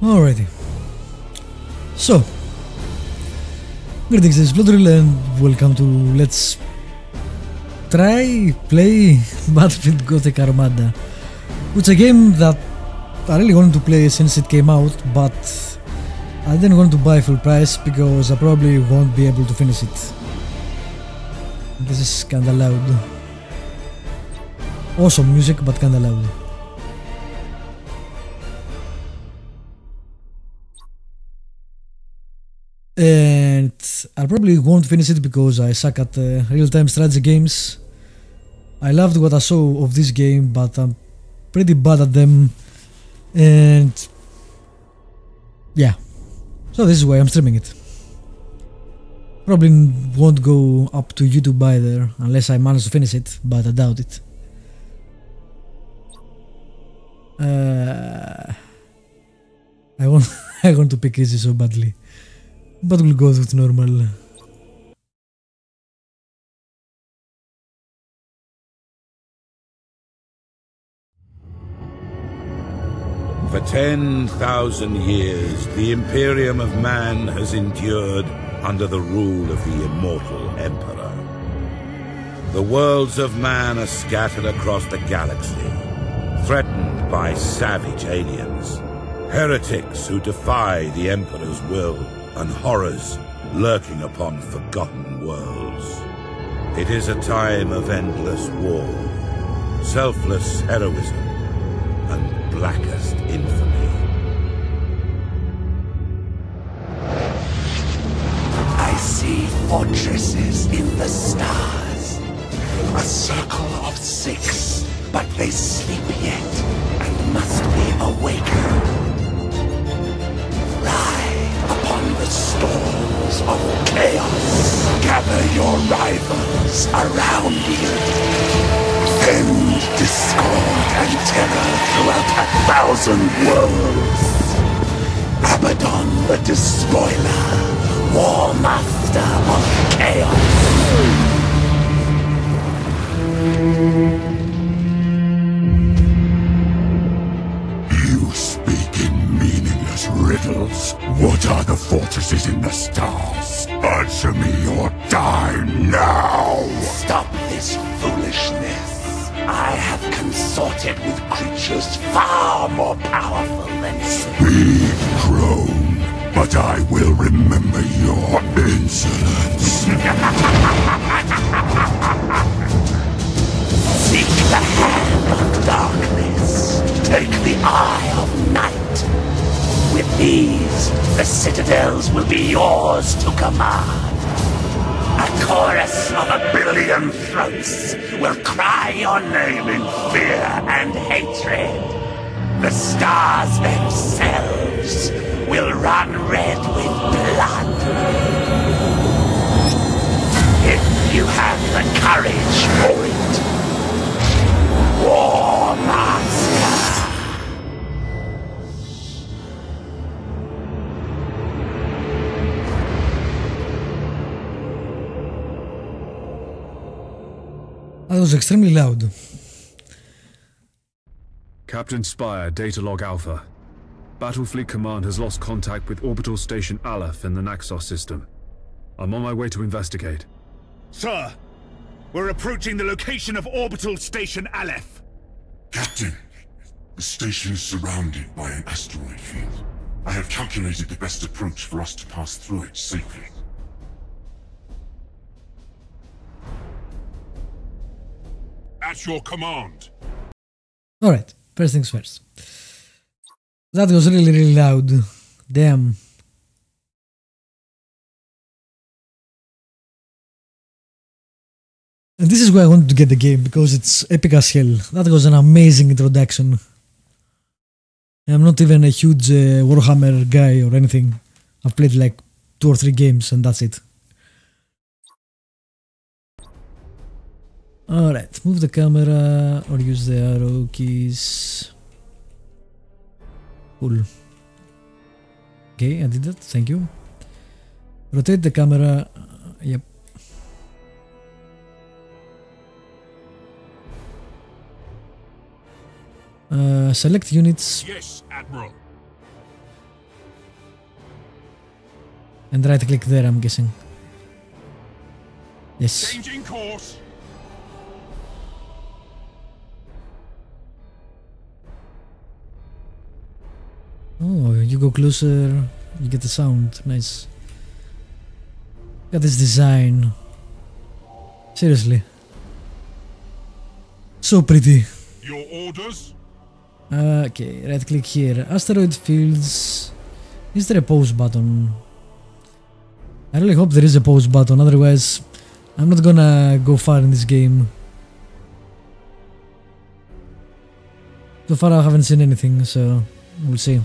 Alrighty. So, greetings, this is Vlodril and welcome to Let's Try Play Battlefleet Gothic Armada, which is a game that I really wanted to play since it came out, but I didn't want to buy full price because I probably won't be able to finish it. This is kinda loud. Awesome music, but kinda loud. And I probably won't finish it because I suck at real-time strategy games. I loved what I saw of this game, but I'm pretty bad at them. And yeah, so this is why I'm streaming it. Probably won't go up to YouTube either unless I manage to finish it, but I doubt it. I want to pick easy so badly, but we'll go with normal. For 10,000 years, the Imperium of Man has endured under the rule of the immortal Emperor. The worlds of man are scattered across the galaxy, threatened by savage aliens, heretics who defy the Emperor's will, and horrors lurking upon forgotten worlds. It is a time of endless war, selfless heroism, and blackest infamy. I see fortresses in the stars. A circle of 6, but they sleep yet and must be awakened. Ride upon the storms of chaos. Gather your rivals around you. End discord and terror throughout 1,000 worlds. Abaddon the Despoiler, War Master of Chaos. You speak in meaningless riddles. What are the fortresses in the stars? Answer me or die now! Stop this foolishness. I have consorted with creatures far more powerful than you. Speak, crone, but I will remember your insolence. Seek the hand of darkness. Take the eye of night. With these, the citadels will be yours to command. A chorus of 1,000,000,000 throats will cry your name in fear and hatred. The stars themselves will run red with blood. If you have the courage for it. War Master. That was extremely loud. Captain Spire, Data Log Alpha. Battlefleet Command has lost contact with Orbital Station Aleph in the Naxos system. I'm on my way to investigate. Sir, we're approaching the location of Orbital Station Aleph. Captain, the station is surrounded by an asteroid field. I have calculated the best approach for us to pass through it safely. At your command. Alright, first things first. That was really loud. Damn. And this is why I wanted to get the game, because it's epic as hell. That was an amazing introduction. I'm not even a huge Warhammer guy or anything. I've played like 2 or 3 games and that's it. Alright, move the camera or use the arrow keys. Cool. Okay, I did that, thank you. Rotate the camera, yep. Select units. Yes, Admiral. And right click there, I'm guessing. Yes. Changing course. Oh, you go closer, you get the sound. Nice. Got this design. Seriously. So pretty. Your orders? Okay, right click here. Asteroid fields. Is there a pause button? I really hope there is a pause button, otherwise I'm not gonna go far in this game. So far I haven't seen anything, so we'll see.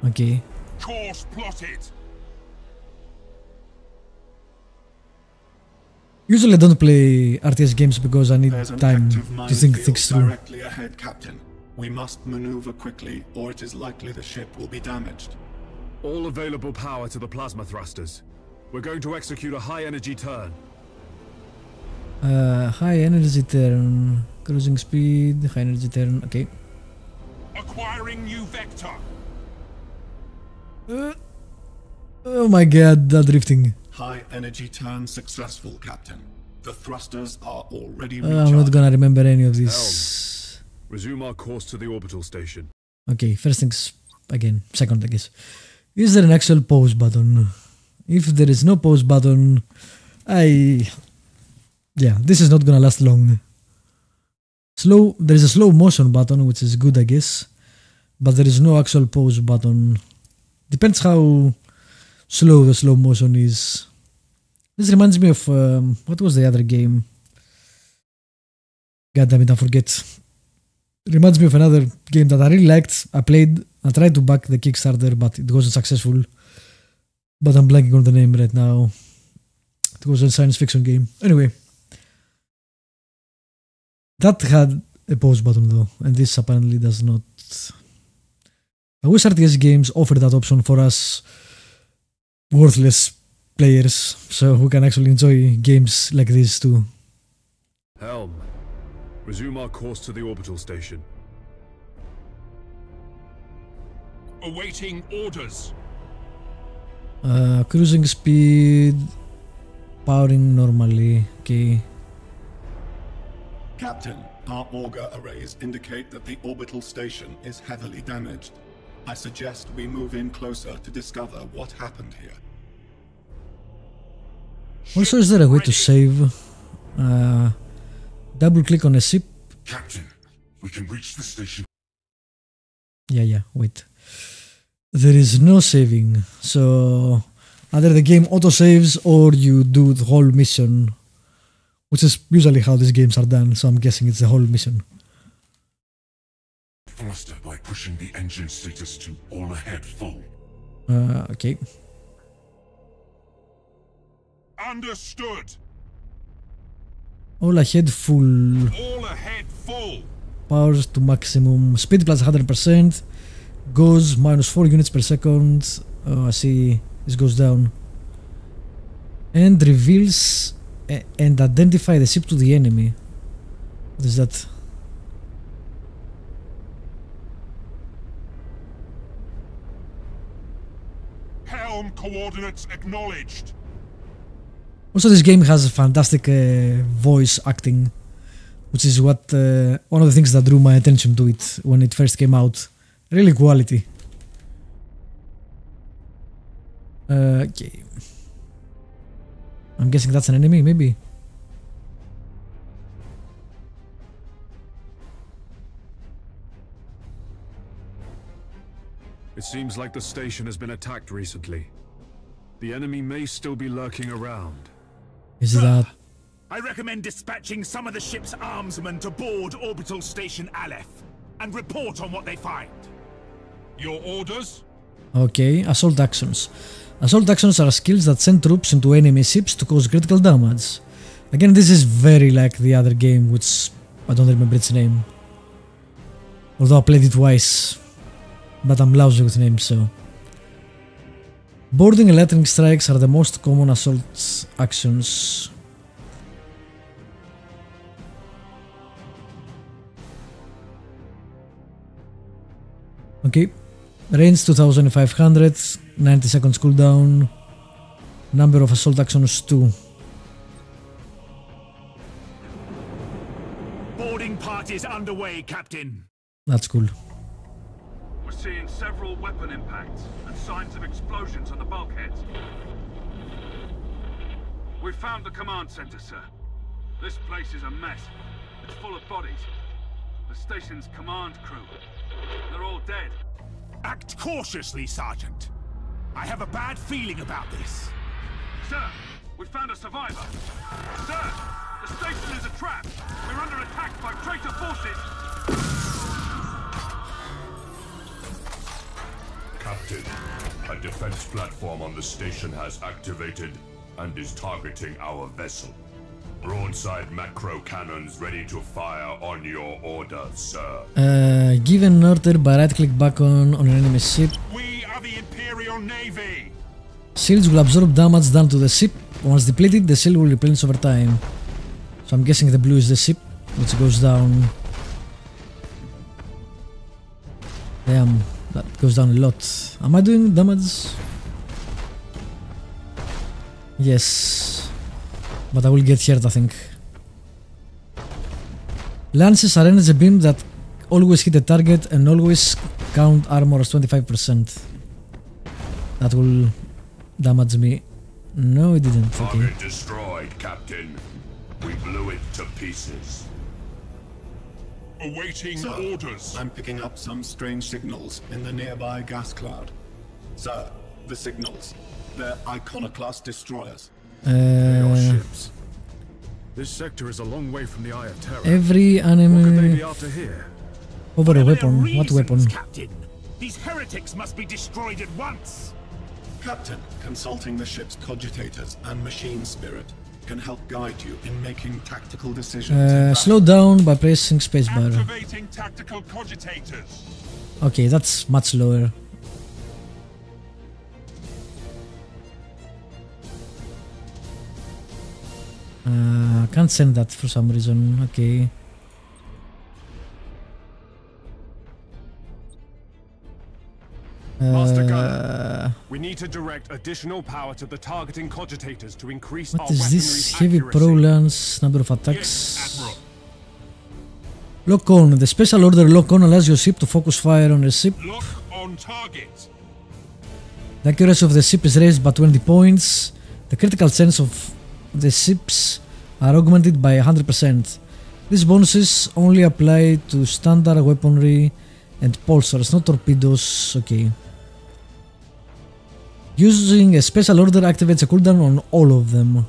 Okay. Course plotted. Usually I don't play RTS games because I need There's an time active to think minefield things through. directly ahead, Captain. We must maneuver quickly, or it is likely the ship will be damaged. All available power to the plasma thrusters. We're going to execute a high-energy turn. High energy turn, cruising speed, high energy turn, okay. Acquiring new vector. Oh my god, that drifting. High energy turn successful, Captain. The thrusters are already I'm not recharged. gonna remember any of this. Resume our course to the orbital station. Okay, first things again, second I guess. Is there an actual pause button? If there is no pause button, yeah, this is not gonna last long. There is a slow motion button, which is good I guess, but there is no actual pause button. Depends how slow the slow motion is. This reminds me of what was the other game? God damn it, I forget. Reminds me of another game that I really liked. I played. I tried to back the Kickstarter, but it wasn't successful. But I'm blanking on the name right now. It was a science fiction game. Anyway, that had a pause button though, and this apparently does not. I wish RTS games offered that option for us worthless players, so we can actually enjoy games like this too. Helm, resume our course to the orbital station. Awaiting orders. Cruising speed, powering normally, okay. Captain, our auger arrays indicate that the orbital station is heavily damaged. I suggest we move in closer to discover what happened here. Also, is there a way to save? Double click on a ship. Captain, we can reach the station. Yeah, wait. There is no saving, so either the game auto-saves or you do the whole mission, which is usually how these games are done, so I'm guessing it's the whole mission. Faster by pushing the engine status to all ahead full. Okay. Understood. All ahead full. All ahead full. Powers to maximum. Speed plus 100%. Goes minus 4 units per second. Oh, I see. This goes down. And reveals and identify the ship to the enemy. What is that? Helm coordinates acknowledged. Also, this game has fantastic voice acting, which is what one of the things that drew my attention to it when it first came out. Really quality. Okay. I'm guessing that's an enemy, maybe. It seems like the station has been attacked recently. The enemy may still be lurking around. Is that... I recommend dispatching some of the ship's armsmen to board orbital station Aleph and report on what they find. Your orders? Okay, assault actions. Assault actions are skills that send troops into enemy ships to cause critical damage. Again, this is very like the other game, which I don't remember its name. Although I played it twice, but I'm lousy with names, so... Boarding and lightning strikes are the most common assault actions. Okay. Range 2500, 90 seconds cooldown. Number of assault actions 2. Boarding parties underway, Captain. That's cool. We're seeing several weapon impacts and signs of explosions on the bulkheads. We found the command center, sir. This place is a mess. It's full of bodies. The station's command crew. They're all dead. Act cautiously, Sergeant. I have a bad feeling about this. Sir, we found a survivor. Sir, the station is a trap. We're under attack by traitor forces. Captain, a defense platform on the station has activated and is targeting our vessel. Broadside macro cannons ready to fire on your order, sir. Give an order by right-click back on an enemy ship. We are the Imperial Navy. Shields will absorb damage done to the ship. Once depleted, the shield will replenish over time. So I'm guessing the blue is the ship, which goes down. Damn, that goes down a lot. Am I doing damage? Yes. But I will get hurt, I think. Lances are energy beam that always hit the target and always count armor as 25%. That will damage me. No, it didn't. Okay. Target destroyed, Captain. We blew it to pieces. Awaiting Sir, orders. I'm picking up some strange signals in the nearby gas cloud. Sir, the signals. They're iconoclast destroyers. Your ships. This sector is a long way from the Eye of Terror. Every What could they enemy be after here? over a What are their weapon. What reasons, weapon? Captain? These heretics must be destroyed at once. Captain, consulting the ship's cogitators and machine spirit can help guide you in making tactical decisions. in Slow down by pressing spacebar. Activating tactical cogitators. Okay, that's much lower. Can't send that for some reason. Okay. Master Gunner, we need to direct additional power to the targeting cogitators to increase our What is weaponry's this? Heavy accuracy. pro lance, number of Yes, attacks. Admiral. Lock on. The special order lock on allows your ship to focus fire on a ship. Lock on target. The accuracy of the ship is raised by 20 points. The critical chance of the ships are augmented by 100%. These bonuses only apply to standard weaponry and pulsars, not torpedoes. Okay. Using a special order activates a cooldown on all of them.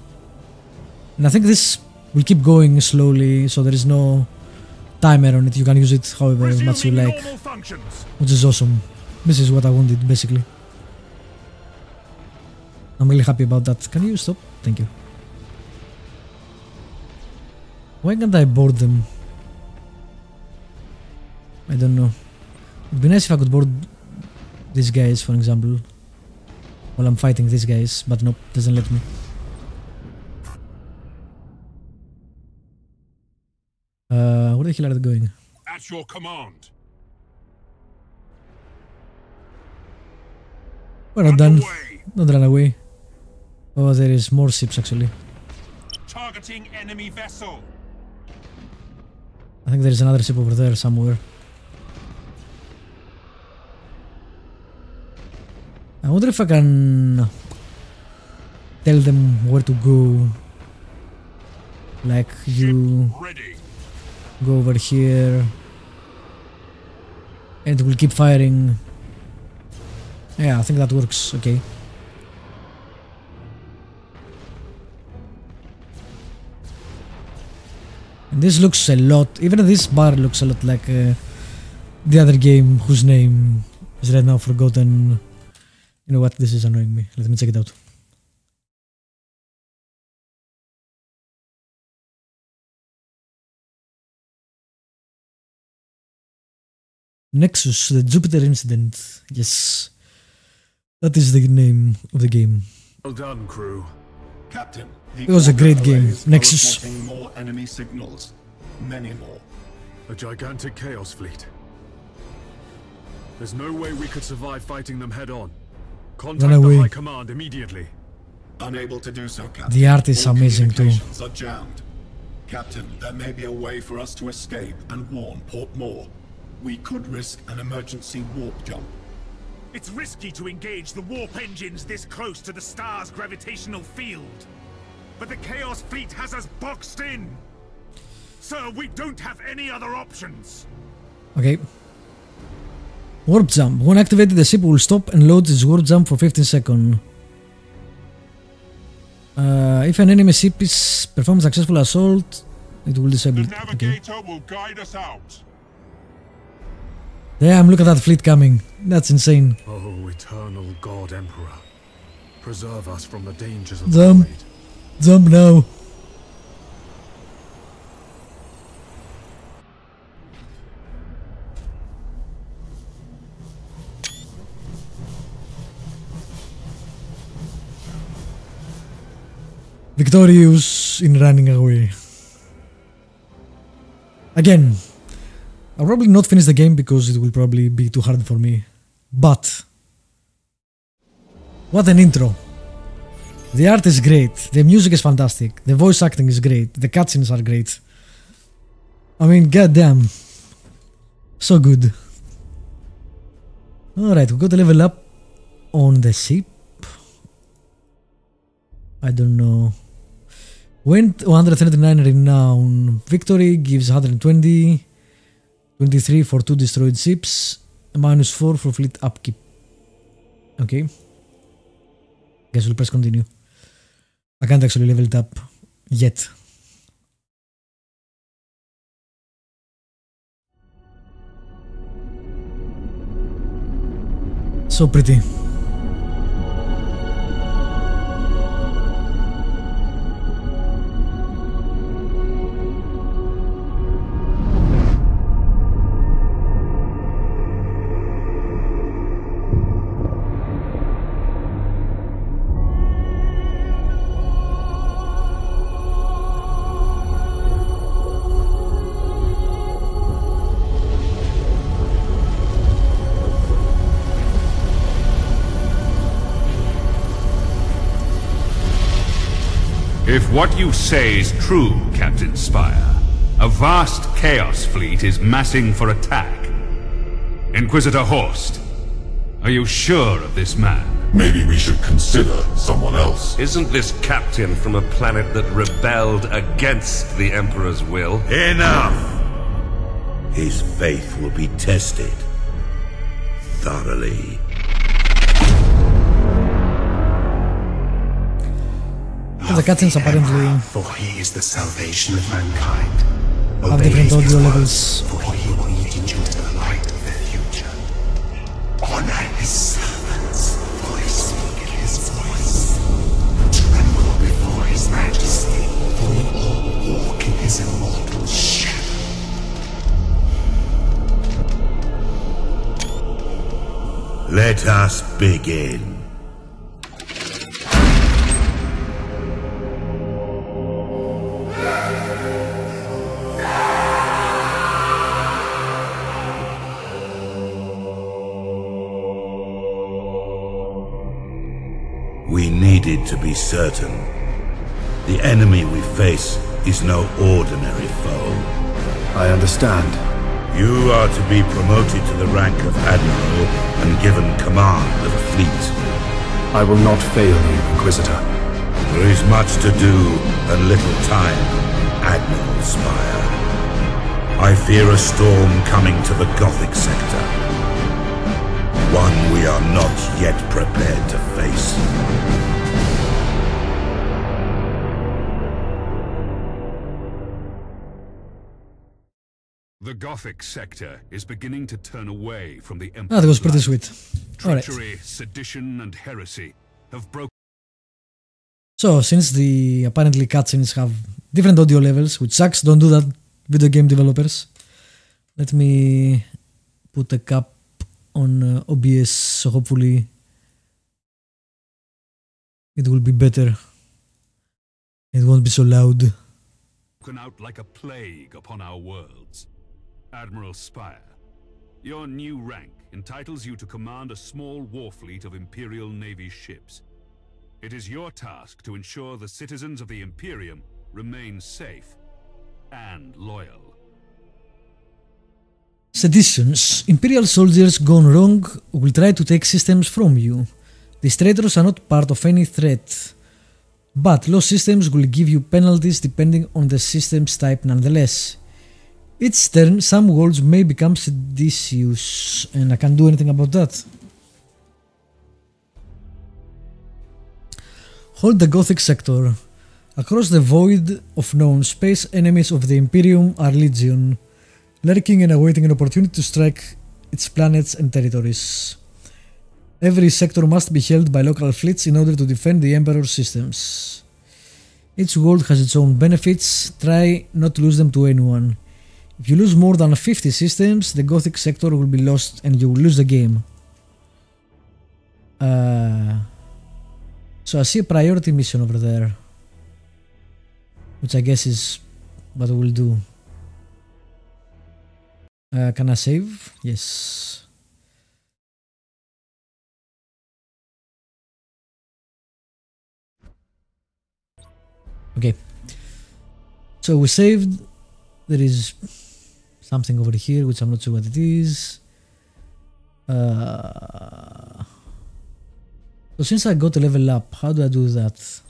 And I think this will keep going slowly, so there is no timer on it. You can use it however much you Resuming like, normal functions. which is awesome. This is what I wanted, basically. I'm really happy about that. Can you stop? Thank you. Why can't I board them? I don't know. It'd be nice if I could board these guys, for example, while I'm fighting these guys, but nope, doesn't let me. Where the hell are they going? At your command. We're not done. Underway. Don't run away. Oh, there is more ships actually. Targeting enemy vessel. I think there is another ship over there somewhere. I wonder if I can tell them where to go. Like you Ready. go over here and we'll keep firing. Yeah, I think that works. Okay. And this looks a lot, even this bar looks a lot like the other game whose name is right now forgotten. You know what, this is annoying me. Let me check it out. Nexus, the Jupiter incident. Yes. That is the name of the game. Well done, crew. Captain, It was a great game. arrays are Nexus. reporting more enemy signals. Many more. A gigantic chaos fleet. There's no way we could survive fighting them head-on. Run Contact away. the High Command immediately. Unable to do so, Captain. The art is All amazing too. communications are jammed. Captain, there may be a way for us to escape and warn Port Moore. We could risk an emergency warp jump. It's risky to engage the warp engines this close to the star's gravitational field. But the Chaos Fleet has us boxed in. Sir, we don't have any other options. Okay. Warp jump. When activated, the ship will stop and load its warp jump for 15 seconds. If an enemy ship is performs successful assault, it will disable it. The navigator will guide us out. Damn, look at that fleet coming. That's insane. Oh, eternal God Emperor. Preserve us from the dangers of Jump. the void. Jump now. Victorious in running away. Again, I'll probably not finish the game because it will probably be too hard for me. But what an intro. The art is great, the music is fantastic, the voice acting is great, the cutscenes are great. I mean, goddamn. So good. Alright, we got a level up on the ship. I don't know. Went 139 renown. Victory gives 120. 23 for 2 destroyed ships. -4 for fleet upkeep. Okay. Guess we'll press continue. I can't actually level it up yet. So pretty. If what you say is true, Captain Spire, a vast Chaos Fleet is massing for attack. Inquisitor Horst, are you sure of this man? Maybe we should consider someone else. Isn't this captain from a planet that rebelled against the Emperor's will? Enough! His faith will be tested thoroughly. The cutscenes apparently For he is the salvation of mankind. have different audio levels. For he will lead you into the light of the future. Honor his servants, for they speak his voice. Tremble before his majesty, for we all walk in his immortal shadow. Let us begin. We needed to be certain. The enemy we face is no ordinary foe. I understand. You are to be promoted to the rank of Admiral and given command of a fleet. I will not fail you, Inquisitor. There is much to do and little time, Admiral Spire. I fear a storm coming to the Gothic sector. One we are not yet prepared to face. The Gothic sector is beginning to turn away from the Ah, that was pretty Emperor's sweet. Alright. treachery, sedition, and heresy have broken. So, since the apparently cutscenes have different audio levels, which sucks, don't do that, video game developers. Let me put a cap on OBS, so hopefully it will be better. It won't be so loud. Broken out like a plague upon our worlds. Admiral Spire, your new rank entitles you to command a small war fleet of Imperial Navy ships. It is your task to ensure the citizens of the Imperium remain safe and loyal. Seditions. Imperial soldiers gone wrong will try to take systems from you. These traitors are not part of any threat, but lost systems will give you penalties depending on the system's type nonetheless. Each turn, some worlds may become seditious, and I can't do anything about that. Hold the Gothic sector. Across the void of known space, enemies of the Imperium are legion, lurking and awaiting an opportunity to strike its planets and territories. Every sector must be held by local fleets in order to defend the Emperor's systems. Each world has its own benefits, try not to lose them to anyone. If you lose more than 50 systems, the Gothic sector will be lost and you will lose the game. So I see a priority mission over there, which I guess is what we'll do. Can I save? Yes. Okay. So we saved. There is something over here which I'm not sure what it is. So since I got to level up, how do I do that?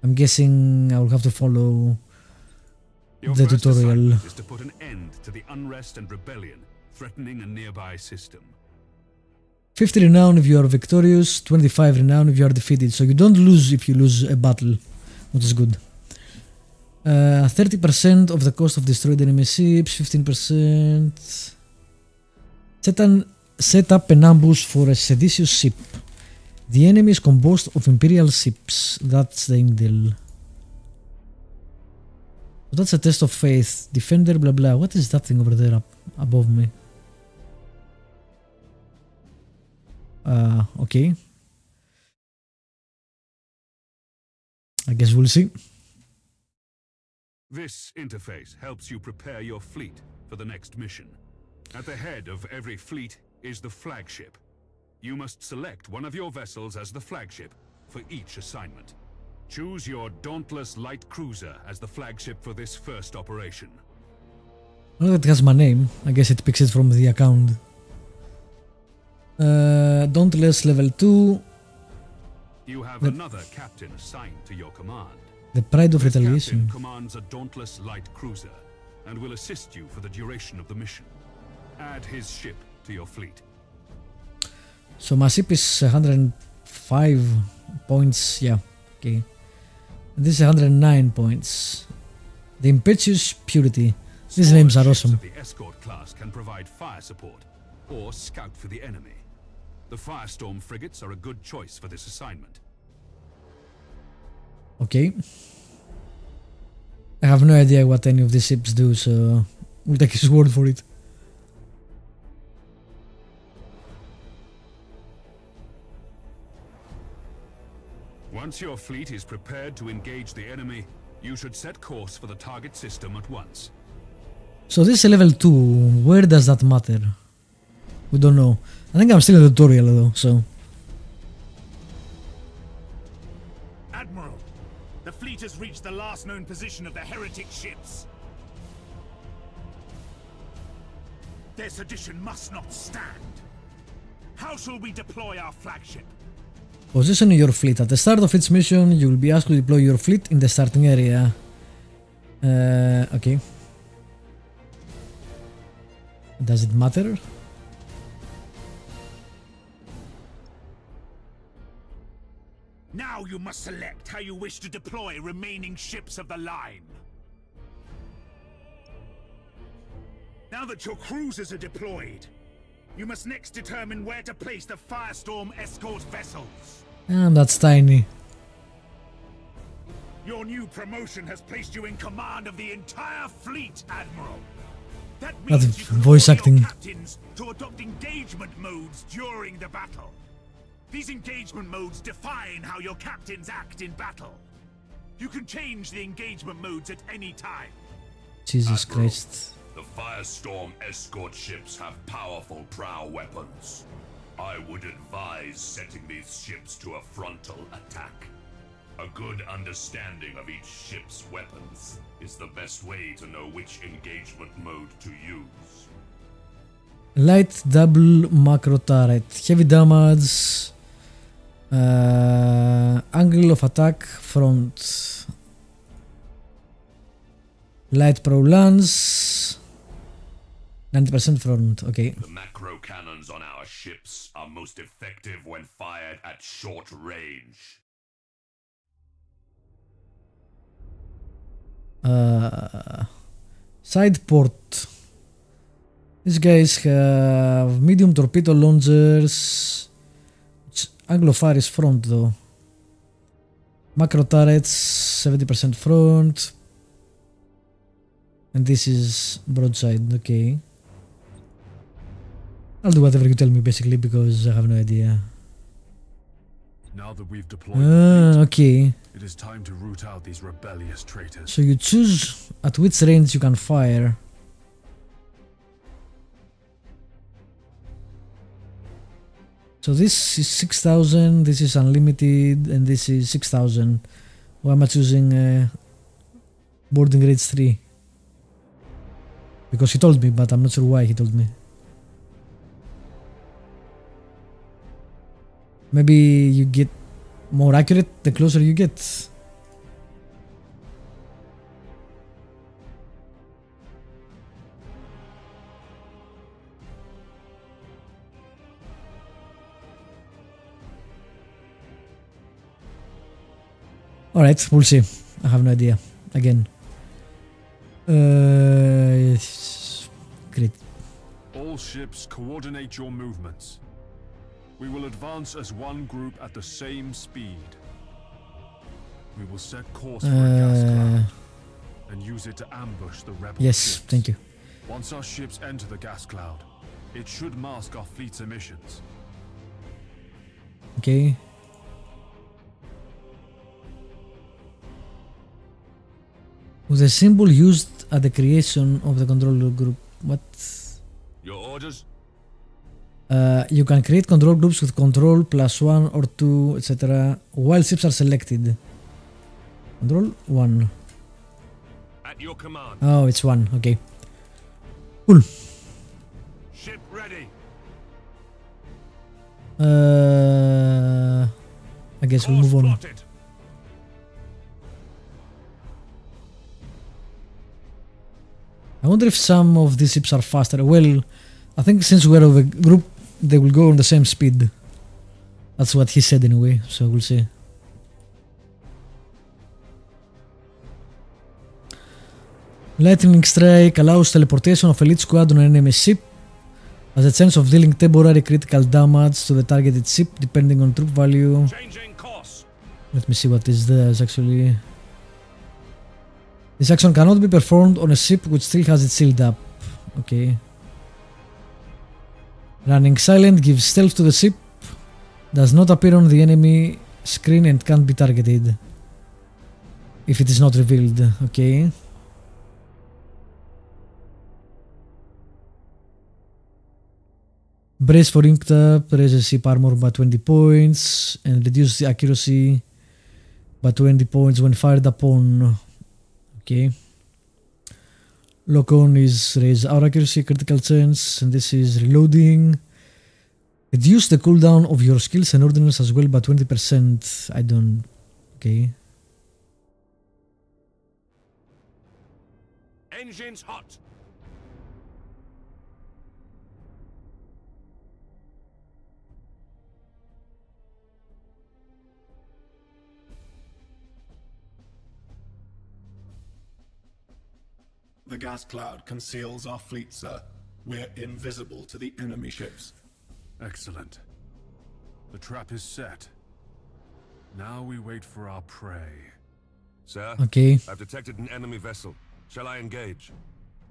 I'm guessing I will have to follow the tutorial. Is to put an end to the unrest and rebellion threatening a nearby system. 50 renown if you are victorious, 25 renown if you are defeated. So you don't lose if you lose a battle, which is good. 30% of the cost of destroyed enemy ships, 15%. Set up an ambush for a seditious ship. The enemy is composed of Imperial ships. That's the intel. That's a test of faith. Defender, blah blah. What is that thing over there above me? Okay. I guess we'll see. This interface helps you prepare your fleet for the next mission. At the head of every fleet is the flagship. You must select one of your vessels as the flagship for each assignment. Choose your dauntless light cruiser as the flagship for this first operation. Well, it has my name. I guess it picks it from the account. Dauntless level 2. You have another captain assigned to your command. The Pride of This Retaliation. captain commands a dauntless light cruiser and will assist you for the duration of the mission. Add his ship to your fleet. So my ship is 105 points. Yeah, okay. This is 109 points. The Impetuous Purity. These names are awesome. The escort class can provide fire support or scout for the enemy. The Firestorm frigates are a good choice for this assignment. Okay. I have no idea what any of these ships do, so we'll take his word for it. Once your fleet is prepared to engage the enemy, you should set course for the target system at once. So this is a level 2. Where does that matter? We don't know. I think I'm still in the tutorial though, so... Admiral, the fleet has reached the last known position of the heretic ships. Their sedition must not stand. How shall we deploy our flagship? Position your fleet. At the start of each mission, you will be asked to deploy your fleet in the starting area. Okay. Does it matter? Now you must select how you wish to deploy remaining ships of the line. Now that your cruisers are deployed, you must next determine where to place the Firestorm escort vessels. That's tiny. Your new promotion has placed you in command of the entire fleet, Admiral. That means That's you can voice order acting. your captains to adopt engagement modes during the battle. These engagement modes define how your captains act in battle. You can change the engagement modes at any time. Jesus Admiral, Christ. The Firestorm escort ships have powerful prow weapons. I would advise setting these ships to a frontal attack. A good understanding of each ship's weapons is the best way to know which engagement mode to use. Light double macro turret, heavy damage, angle of attack, front, light pro lance, 90% front, okay. The macro cannons on our ships are most effective when fired at short range. Side port. These guys have medium torpedo launchers. Angle of fire is front though. Macro turrets, 70% front. And this is broadside, okay. I'll do whatever you tell me basically because I have no idea. Now that we've deployed the fleet, okay. It is time to root out these rebellious traitors. So you choose at which range you can fire. So this is 6000, this is unlimited, and this is 6000. Why am I choosing boarding rate 3? Because he told me, but I'm not sure why he told me. Maybe you get more accurate the closer you get. Alright, we'll see. I have no idea. Again. Great. All ships coordinate your movements. We will advance as one group at the same speed. We will set course for a gas cloud and use it to ambush the rebel ships. Thank you. Once our ships enter the gas cloud, it should mask our fleet's emissions. Okay. With a symbol used at the creation of the control group. What? Your orders? You can create control groups with control +1 or 2, etc. while ships are selected. Control 1. At your command. Oh, it's 1. Okay. Cool. Ship ready. I guess we'll move on. Plotted. I wonder if some of these ships are faster. Well, I think since we're of a group, they will go on the same speed. That's what he said anyway, so we'll see. Lightning Strike allows teleportation of elite squad on an enemy ship. Has a chance of dealing temporary critical damage to the targeted ship depending on troop value. Changing course. Let me see what this does actually. This action cannot be performed on a ship which still has it sealed up. Okay. Running silent gives stealth to the ship. Does not appear on the enemy screen and can't be targeted if it is not revealed. Okay. Brace for inked up, raises ship armor by 20 points and reduces the accuracy by 20 points when fired upon. Okay. Lock on is raise our accuracy, critical chance, and this is reloading. Reduce the cooldown of your skills and ordnance as well by 20%. I don't. Okay. Engines hot. The gas cloud conceals our fleet, sir. We're invisible to the enemy ships. Excellent. The trap is set. Now we wait for our prey. Sir, Okay. I've detected an enemy vessel. Shall I engage?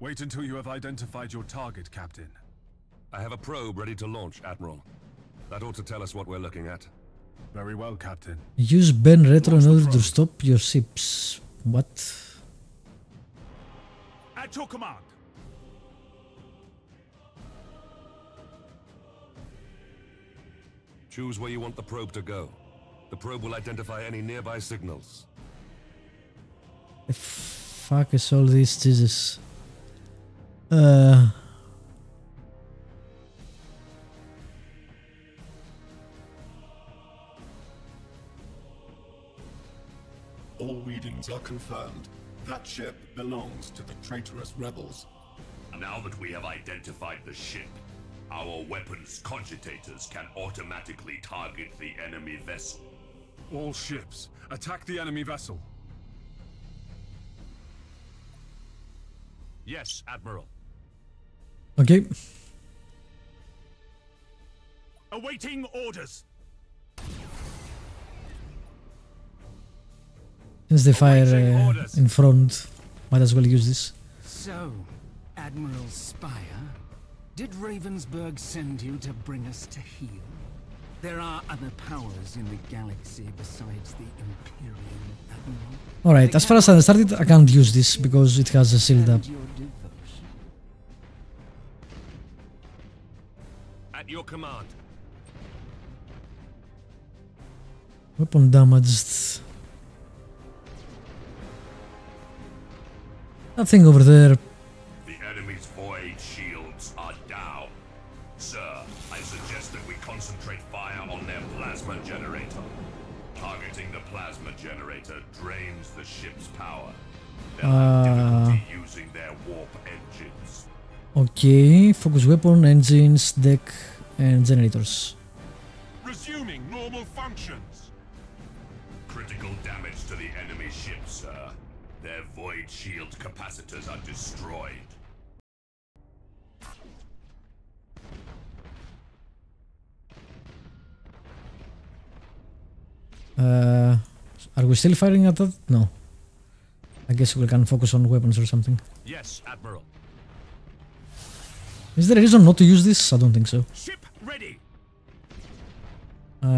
Wait until you have identified your target, Captain. I have a probe ready to launch, Admiral. That ought to tell us what we're looking at. Very well, Captain. Use Ben Retro in order to stop your ships. What? At your command. Choose where you want the probe to go. The probe will identify any nearby signals. The fuck is all this, Jesus? All readings are confirmed. That ship belongs to the traitorous rebels. Now that we have identified the ship, our weapons cogitators can automatically target the enemy vessel. All ships, attack the enemy vessel. Yes, Admiral. Okay. Awaiting orders. Since they fire in front, might as well use this. So, Admiral Spire, did Ravensburg send you to bring us to heel? There are other powers in the galaxy besides the Imperium, Admiral. Alright, as far as I understand it, I can't use this because it has a shield up. At your command. Weapon damaged. Nothing over there. The enemy's void shields are down. Sir, I suggest that we concentrate fire on their plasma generator. Targeting the plasma generator drains the ship's power. They'll have difficulty using their warp engines. Okay, focus weapon, engines, deck, and generators. Resuming normal functions. Critical damage to the enemy ship, sir. Their void shield capacitors are destroyed. Are we still firing at that? No. I guess we can focus on weapons or something. Yes, Admiral. Is there a reason not to use this? I don't think so. Ship ready. Your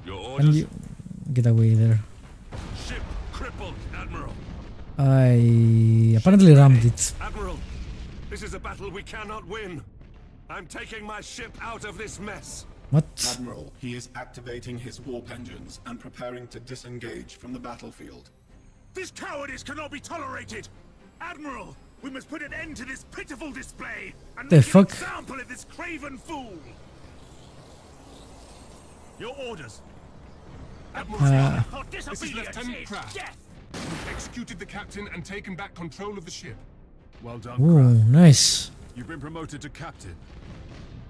Can orders. you get away there? Ship crippled, Admiral. I apparently rammed it. Admiral, this is a battle we cannot win. I'm taking my ship out of this mess. What? Admiral, he is activating his warp engines and preparing to disengage from the battlefield. This cowardice cannot be tolerated. Admiral, we must put an end to this pitiful display and The make fuck? an example of this craven fool. Your orders. Admiral, for This is disobedience Lieutenant is Kraft. death. We've executed the captain and taken back control of the ship. Well done, Ooh, Kraft. nice. You've been promoted to captain.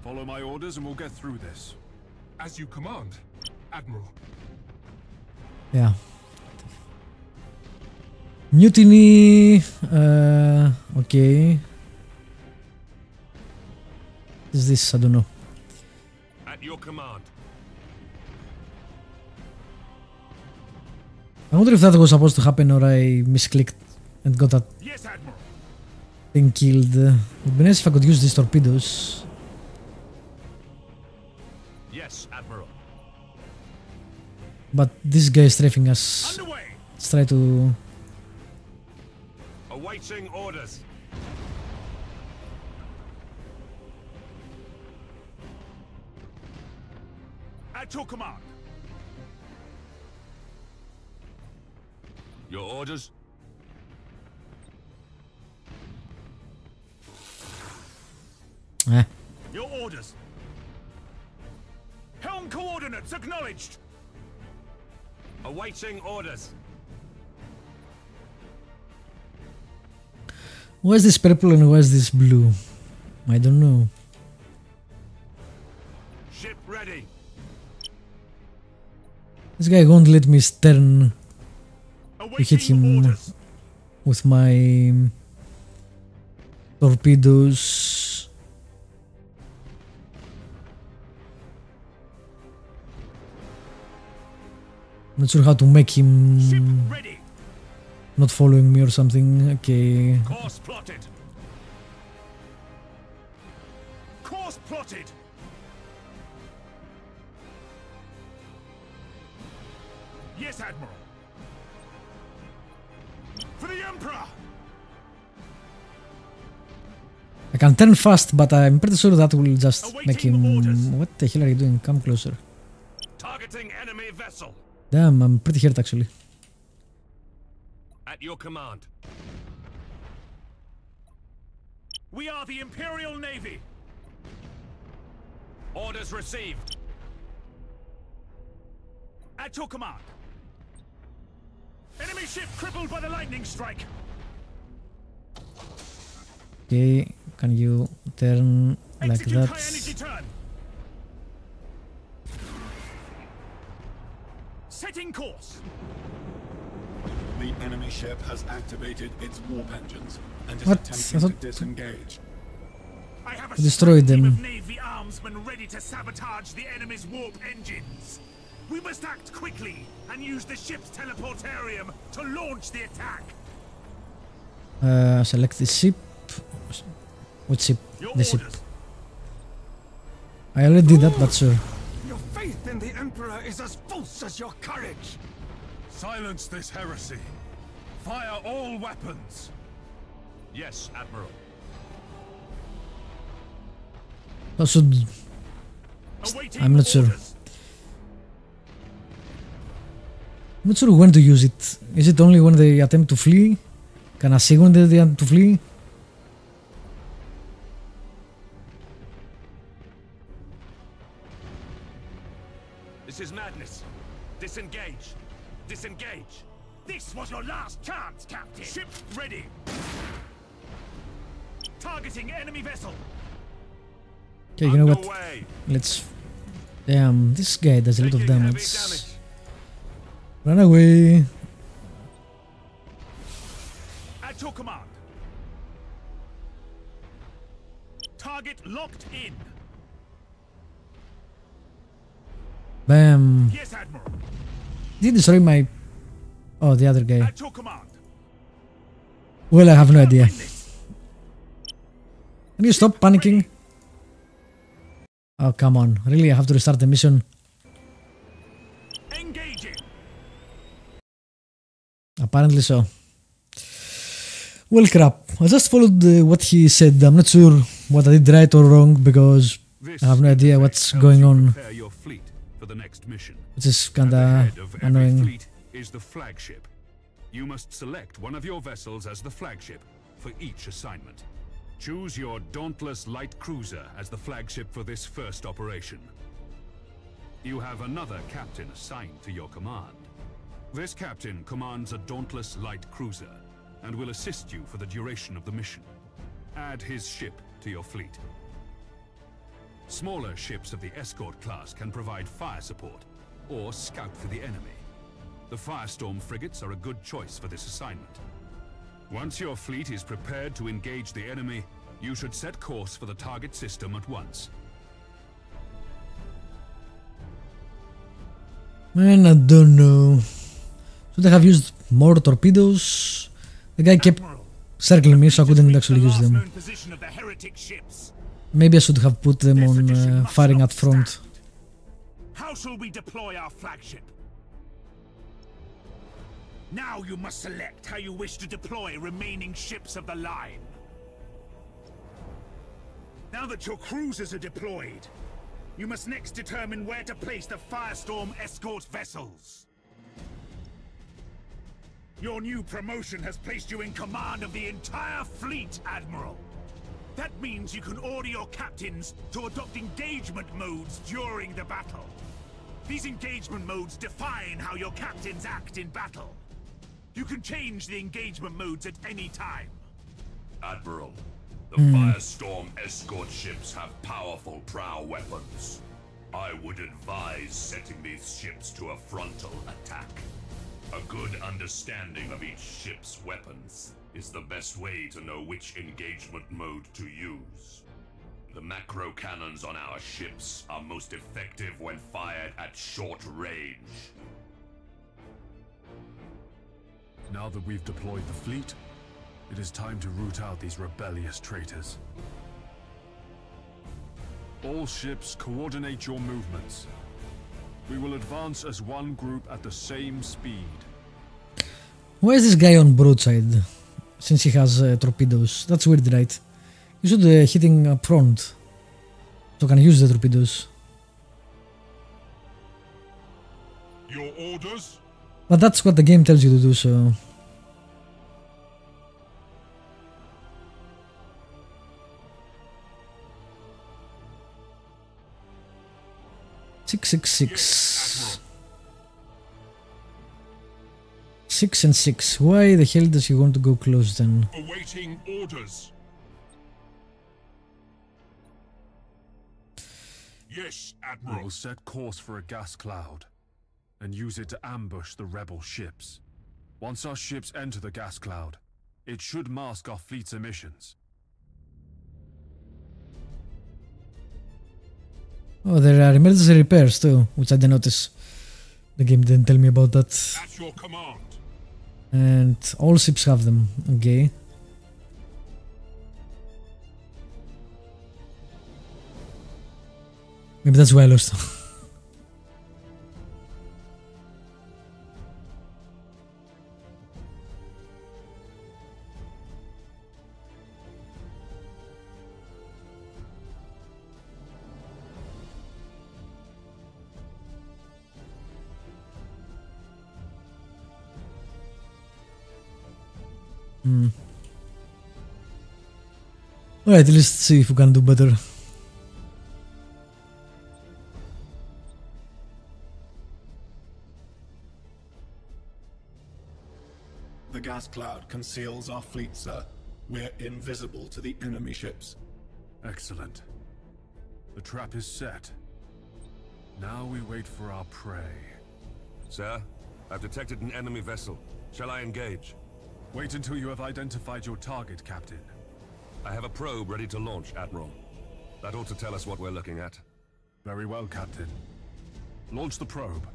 Follow my orders and we'll get through this. As you command, Admiral. Yeah. Mutiny. Okay. Is this? I don't know. At your command. I wonder if that was supposed to happen or I misclicked and got that Yes, Admiral. thing killed. It would be nice if I could use these torpedoes. Yes, Admiral. But this guy is strafing us. Underway. Let's try to... Awaiting orders. At your command. Your orders. Your orders. Helm coordinates acknowledged. Awaiting orders. Why is this purple and why is this blue? I don't know. Ship ready. This guy won't let me turn to hit him Orders. with my torpedoes. Not sure how to make him Ready. not following me or something. Okay. Course plotted. Course plotted. Yes, Admiral. For the Emperor. I can turn fast, but I'm pretty sure that will just make him... What the hell are you doing? Come closer. Targeting enemy vessel. Damn, I'm pretty hurt actually. At your command. We are the Imperial Navy. Orders received. At your command. Enemy ship crippled by the lightning strike. Okay, can you turn like Execute that? high energy turn. Setting course. The enemy ship has activated its warp engines and is What? attempting to disengage. I have a Destroyed them. team of Navy armsmen ready to sabotage the enemy's warp engines. We must act quickly and use the ship's teleportarium to launch the attack. Select the ship. What ship? The ship. I already did that, but sure. Your faith in the Emperor is as false as your courage. Silence this heresy. Fire all weapons. Yes, Admiral. I should... I'm not sure. I'm not sure when to use it. Is it only when they attempt to flee? Can I see when they attempt to flee? This is madness. Disengage. Disengage. This was your last chance, Captain. Ship ready. Targeting enemy vessel. Okay, you know what? Let's... Damn, this guy does a lot of damage. Run away. At your command. Target locked in. Bam. Yes, Admiral. Did he destroy my... Oh, the other guy. At your command. Well, I have no idea. Can you stop panicking? Oh, come on. Really, I have to restart the mission? Engaging. Apparently so. Well, crap. I just followed what he said. I'm not sure what I did right or wrong because I have no idea what's going on. For the next mission. Which is kinda annoying. Fleet is the flagship. You must select one of your vessels as the flagship for each assignment. Choose your dauntless light cruiser as the flagship for this first operation. You have another captain assigned to your command. This captain commands a dauntless light cruiser and will assist you for the duration of the mission. Add his ship to your fleet. Smaller ships of the escort class can provide fire support or scout for the enemy. The Firestorm frigates are a good choice for this assignment. Once your fleet is prepared to engage the enemy, you should set course for the target system at once. Man, I don't know. Should I have used more torpedoes? The guy kept circling me, so I couldn't actually use them. Maybe I should have put them on firing at front. How shall we deploy our flagship? Now you must select how you wish to deploy remaining ships of the line. Now that your cruisers are deployed, you must next determine where to place the Firestorm escort vessels. Your new promotion has placed you in command of the entire fleet, Admiral. That means you can order your captains to adopt engagement modes during the battle. These engagement modes define how your captains act in battle. You can change the engagement modes at any time. Admiral, the Firestorm escort ships have powerful prow weapons. I would advise setting these ships to a frontal attack. A good understanding of each ship's weapons is the best way to know which engagement mode to use. The macro cannons on our ships are most effective when fired at short range. Now that we've deployed the fleet, it is time to root out these rebellious traitors. All ships, coordinate your movements. We will advance as one group at the same speed. Why is this guy on broadside? Since he has torpedoes. That's weird, right? You should hitting prompt, so can use the torpedoes. Your orders? But that's what the game tells you to do, so... Six. 6 and 6. Why the hell does he want to go close then? Awaiting orders. Yes, Admiral. We will set course for a gas cloud and use it to ambush the rebel ships. Once our ships enter the gas cloud, it should mask our fleet's emissions. Oh, there are emergency repairs too, which I didn't notice. The game didn't tell me about that. At your command. And all ships have them, okay. Maybe that's why I lost. Alright, let's see if we can do better. The gas cloud conceals our fleet, sir. We're invisible to the enemy ships. Excellent. The trap is set. Now we wait for our prey. Sir, I've detected an enemy vessel. Shall I engage? Wait until you have identified your target, Captain. I have a probe ready to launch, Admiral. That ought to tell us what we're looking at. Very well, Captain. Launch the probe.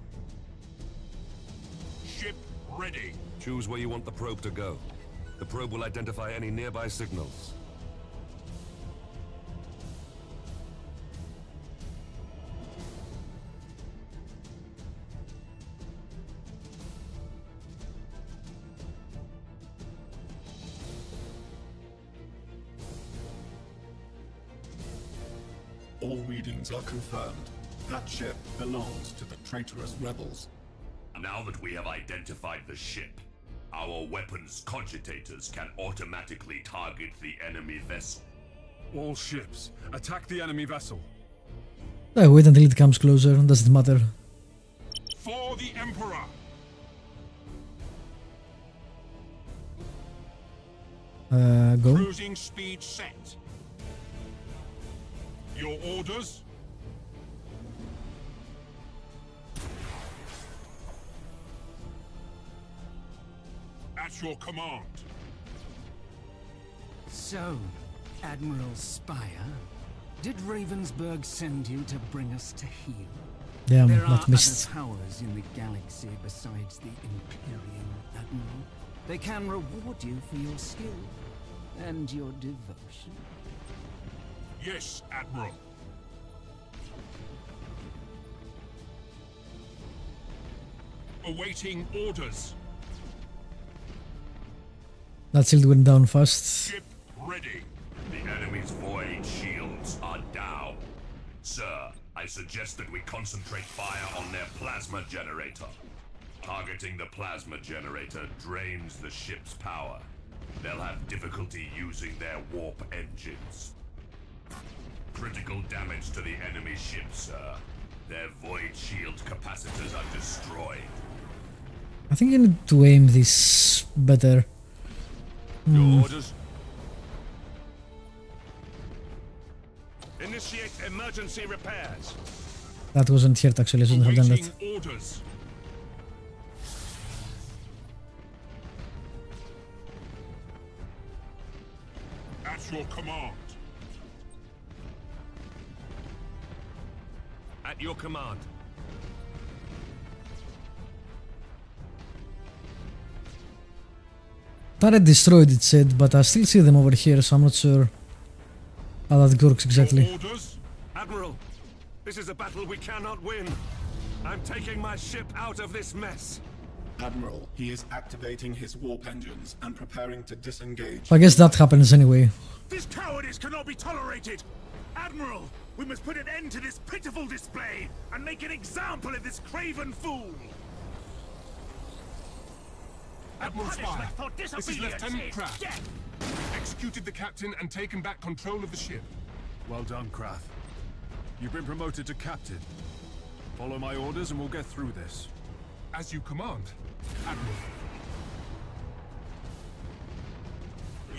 Ship ready. Choose where you want the probe to go. The probe will identify any nearby signals. All readings are confirmed. That ship belongs to the traitorous rebels. Now that we have identified the ship, our weapons cogitators can automatically target the enemy vessel. All ships, attack the enemy vessel. I wait until it comes closer, doesn't matter. For the Emperor! Go. Cruising speed set. Your orders? At your command. So, Admiral Spire, did Ravensburg send you to bring us to heel? Damn, there are not missed. other powers in the galaxy besides the Imperium, Admiral. They can reward you for your skill and your devotion. Yes, Admiral. Awaiting orders. That shield went down fast. Ship ready. The enemy's void shields are down. Sir, I suggest that we concentrate fire on their plasma generator. Targeting the plasma generator drains the ship's power. They'll have difficulty using their warp engines. Critical damage to the enemy ship, sir. Their void shield capacitors are destroyed. I think I need to aim this better. Your orders? Initiate emergency repairs. That wasn't here actually, I shouldn't have done that. Orders. At your command. At your command. Turret destroyed, it said, but I still see them over here, so I'm not sure how that works exactly. Orders? Admiral, this is a battle we cannot win. I'm taking my ship out of this mess. Admiral, he is activating his warp engines and preparing to disengage. I guess that happens anyway. This cowardice cannot be tolerated! Admiral, we must put an end to this pitiful display and make an example of this craven fool! Admiral Spire, this is Lieutenant Kraft. Executed the captain and taken back control of the ship. Well done, Kraft. You've been promoted to captain. Follow my orders and we'll get through this. As you command, Admiral.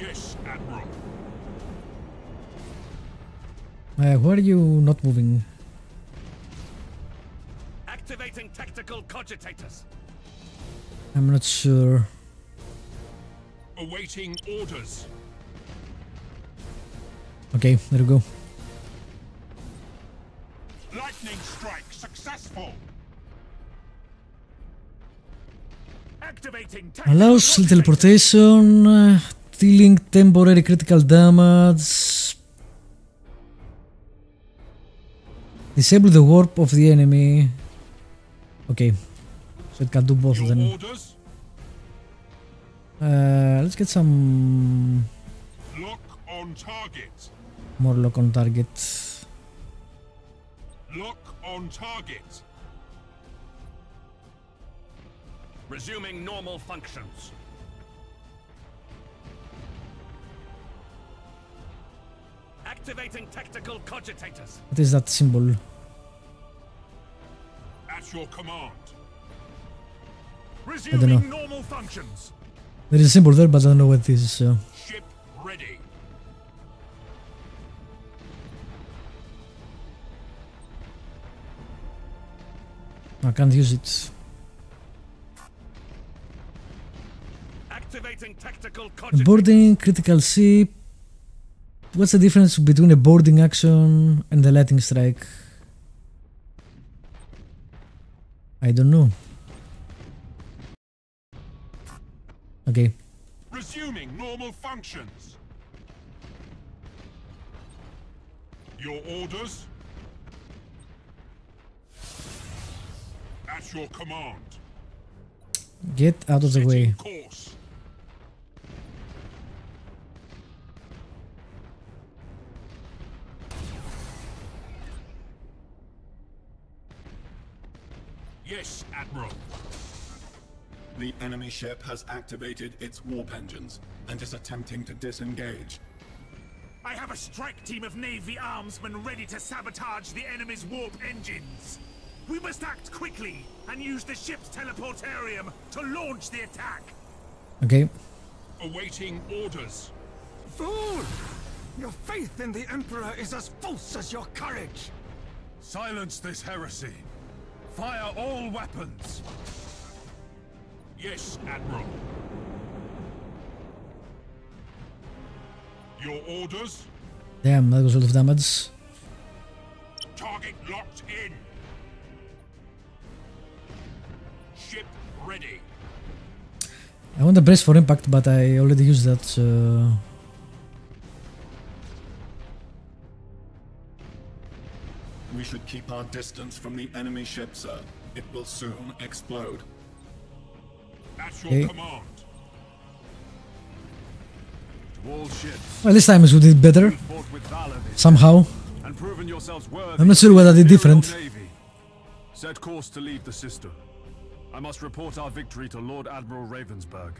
Yes, Admiral. Why are you not moving? Activating tactical cogitators. I'm not sure. Awaiting orders. Okay, there we go. Lightning strike successful. Activating Allows teleportation, dealing temporary critical damage. Disable the warp of the enemy. Okay, so it can do both of them. Let's get some Lock on target. more lock on target. Lock on target. Resuming normal functions. Activating tactical cogitators. What is that symbol? At your command. Resuming normal functions. There is a symbol there, but I don't know what it is. Ship ready. I can't use it. Activating tactical cogitators. Boarding critical ship. What's the difference between a boarding action and the lightning strike? I don't know. Okay. Resuming normal functions. Your orders? At your command. Get out of the way. Course. Yes, Admiral. The enemy ship has activated its warp engines and is attempting to disengage. I have a strike team of Navy armsmen ready to sabotage the enemy's warp engines. We must act quickly and use the ship's teleportarium to launch the attack. Okay. Awaiting orders. Fool! Your faith in the Emperor is as false as your courage! Silence this heresy. Fire all weapons. Yes, Admiral. Your orders? Damn, that was a lot of damage. Target locked in. Ship ready. I want to brace for impact, but I already used that, so... We should keep our distance from the enemy ship, sir. It will soon explode. At your command. To all ships. Well, this time we did better. Somehow. And proven yourselves worthy. I'm not sure what I did different. Navy. Set course to leave the system. I must report our victory to Lord Admiral Ravensburg.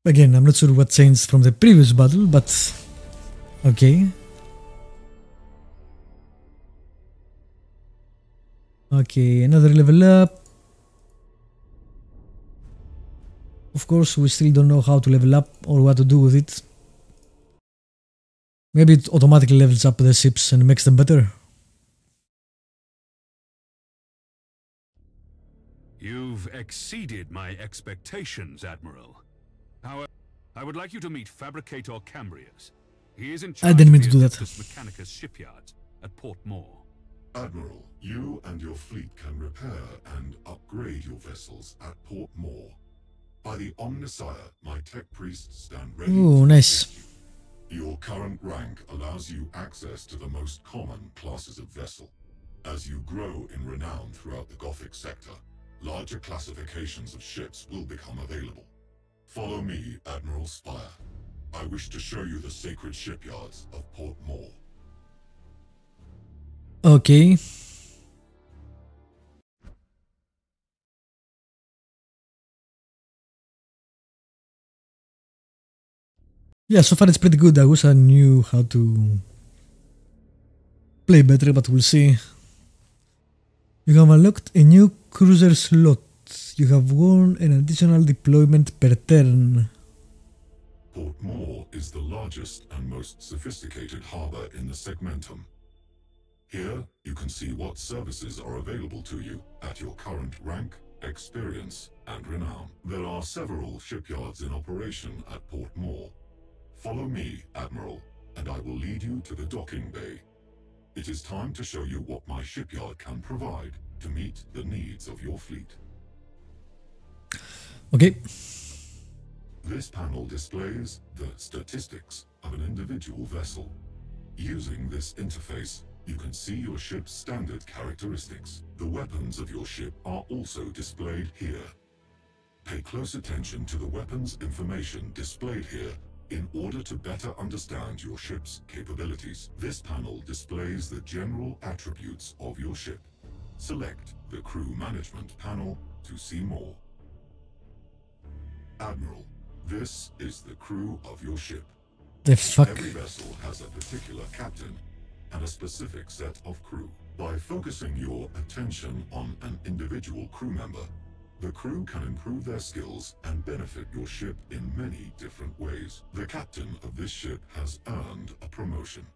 Again, I'm not sure what changed from the previous battle, but... Okay. Okay, another level up. Of course, we still don't know how to level up or what to do with it. Maybe it automatically levels up the ships and makes them better. You've exceeded my expectations, Admiral. However, I would like you to meet Fabricator Cambrius. He is in charge I didn't mean to of do the that. Adeptus Mechanicus shipyard at Port Moore. Admiral, you and your fleet can repair and upgrade your vessels at Port Moore. By the Omnissiah, my tech priests stand ready. Ooh, nice. Your current rank allows you access to the most common classes of vessel. As you grow in renown throughout the Gothic sector, larger classifications of ships will become available. Follow me, Admiral Spire. I wish to show you the sacred shipyards of Port Moore. Okay. Yeah, so far it's pretty good. I wish I knew how to play better, but we'll see. You have unlocked a new cruiser slot. You have won an additional deployment per turn. Port Moore is the largest and most sophisticated harbor in the Segmentum. Here, you can see what services are available to you at your current rank, experience, and renown. There are several shipyards in operation at Port Moore. Follow me, Admiral, and I will lead you to the docking bay. It is time to show you what my shipyard can provide to meet the needs of your fleet. Okay. This panel displays the statistics of an individual vessel. Using this interface, you can see your ship's standard characteristics. The weapons of your ship are also displayed here. Pay close attention to the weapons information displayed here in order to better understand your ship's capabilities. This panel displays the general attributes of your ship. Select the Crew Management panel to see more. Admiral, this is the crew of your ship. The fuck? Every vessel has a particular captain and a specific set of crew. By focusing your attention on an individual crew member, the crew can improve their skills and benefit your ship in many different ways. The captain of this ship has earned a promotion.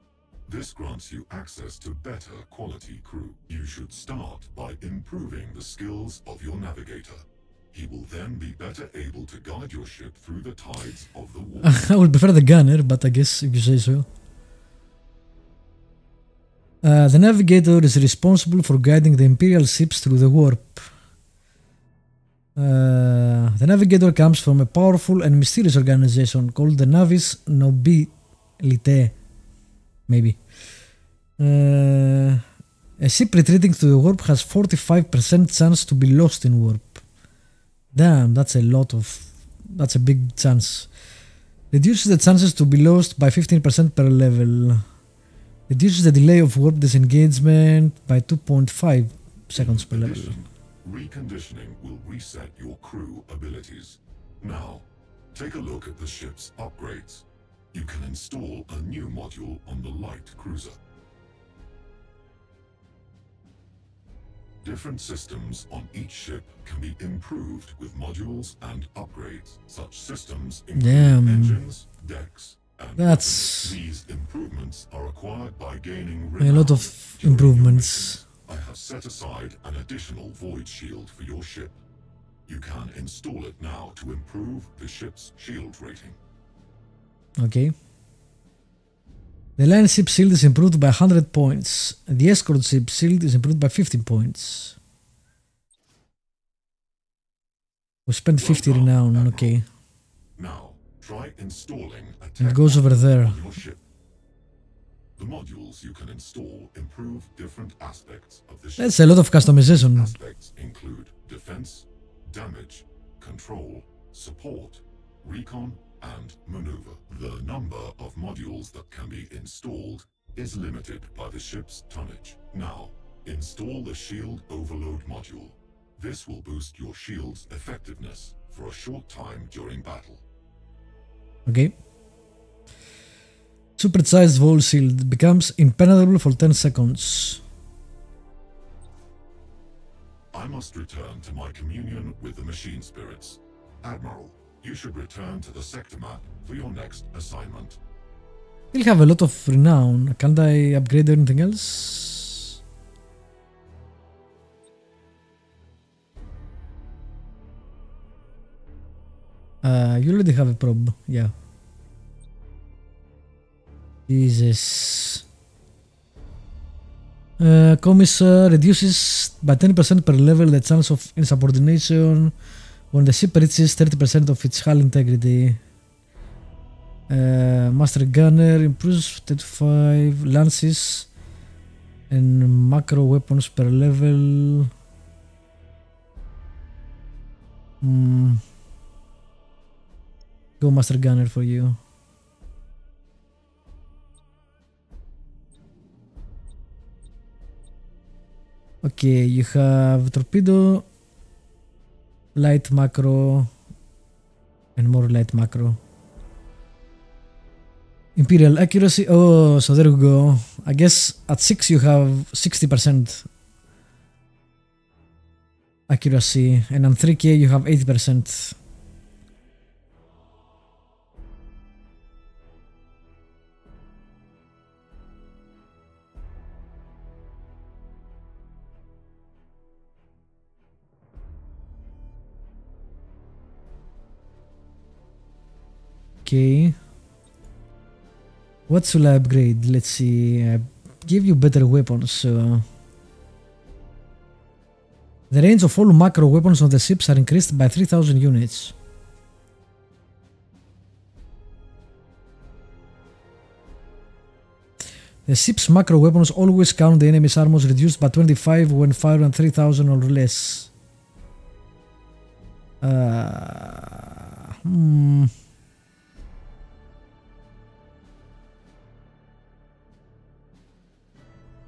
This grants you access to better quality crew. You should start by improving the skills of your navigator. He will then be better able to guide your ship through the tides of the war. I would prefer the gunner, but I guess if you say so. The navigator is responsible for guiding the Imperial ships through the warp. The navigator comes from a powerful and mysterious organization called the Navis Nobilite. Maybe. A ship retreating to the warp has 45% chance to be lost in warp. Damn, that's a big chance. Reduces the chances to be lost by 15% per level. Reduces the delay of warp disengagement by 2.5 seconds per level. Reconditioning will reset your crew abilities. Now, take a look at the ship's upgrades. You can install a new module on the light cruiser. Different systems on each ship can be improved with modules and upgrades. Such systems include engines, decks, and weapons. These improvements are acquired by gaining a lot of improvements. I have set aside an additional void shield for your ship. You can install it now to improve the ship's shield rating. Okay. The line ship shield is improved by 100 points. The escort ship shield is improved by 15 points. We spent 50 renown, okay. Now, try installing a it goes over there. on your ship. The modules you can install improve different aspects of the ship. That's a lot of customization. Aspects include defense, damage, control, support, recon, and maneuver. The number of modules that can be installed is limited by the ship's tonnage. Now, install the Shield Overload module. This will boost your shield's effectiveness for a short time during battle. Okay. Supercharged Wall Shield becomes impenetrable for 10 seconds. I must return to my communion with the machine spirits. Admiral, you should return to the sector map for your next assignment. We'll have a lot of renown. Can't I upgrade anything else? You already have a probe, yeah. Jesus. Commissar reduces by 10% per level the chance of insubordination when the ship reaches 30% of its hull integrity. Master Gunner improves 35 lances And macro weapons per level. Go Master Gunner for you. Okay, you have torpedo, light macro, and more light macro. Imperial accuracy. Oh, so there we go. I guess at 6 you have 60% accuracy, and on 3K you have 80%. Okay. What should I upgrade? Let's see. Give you better weapons. So the range of all macro weapons on the ships are increased by 3000 units. The ship's macro weapons always count the enemy's armor reduced by 25 when fired on 3000 or less.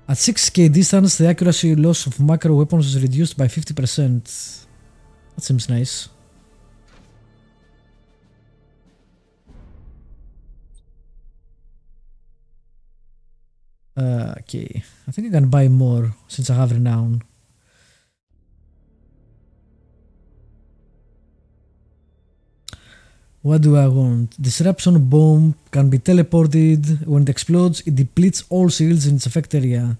At 6k distance, the accuracy loss of macro weapons is reduced by 50%. That seems nice. Okay, I think I can buy more since I have renown. What do I want? Disruption bomb can be teleported. When it explodes, it depletes all shields in its effect area.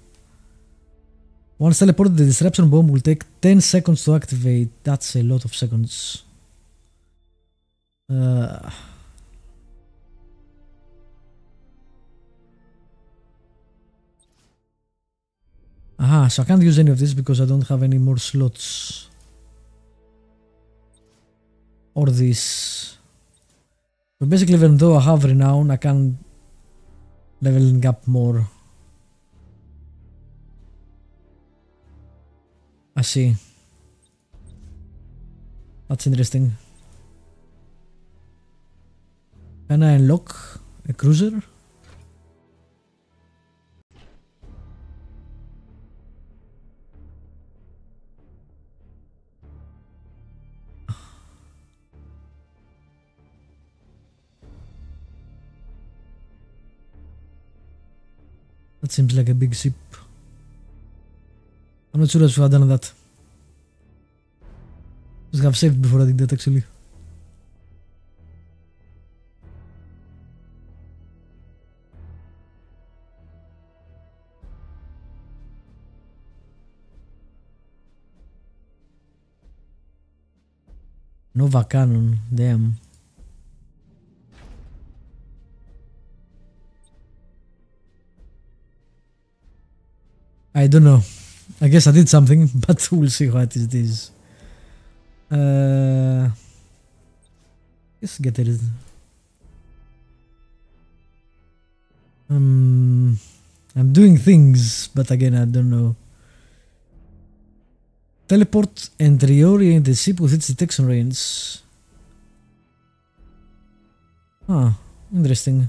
Once teleported, the disruption bomb will take 10 seconds to activate. That's a lot of seconds. Aha, so I can't use any of this because I don't have any more slots. Or this. But basically, even though I have renown, I can leveling up more. I see. That's interesting. Can I unlock a cruiser? That seems like a big ship. I'm not sure if I've done that. Just have saved before I did that actually. Nova cannon, damn. I don't know. I guess I did something, but we'll see what it is. Let's get it. I'm doing things, but again, I don't know. Teleport and reorient the ship with its detection range. Ah, interesting.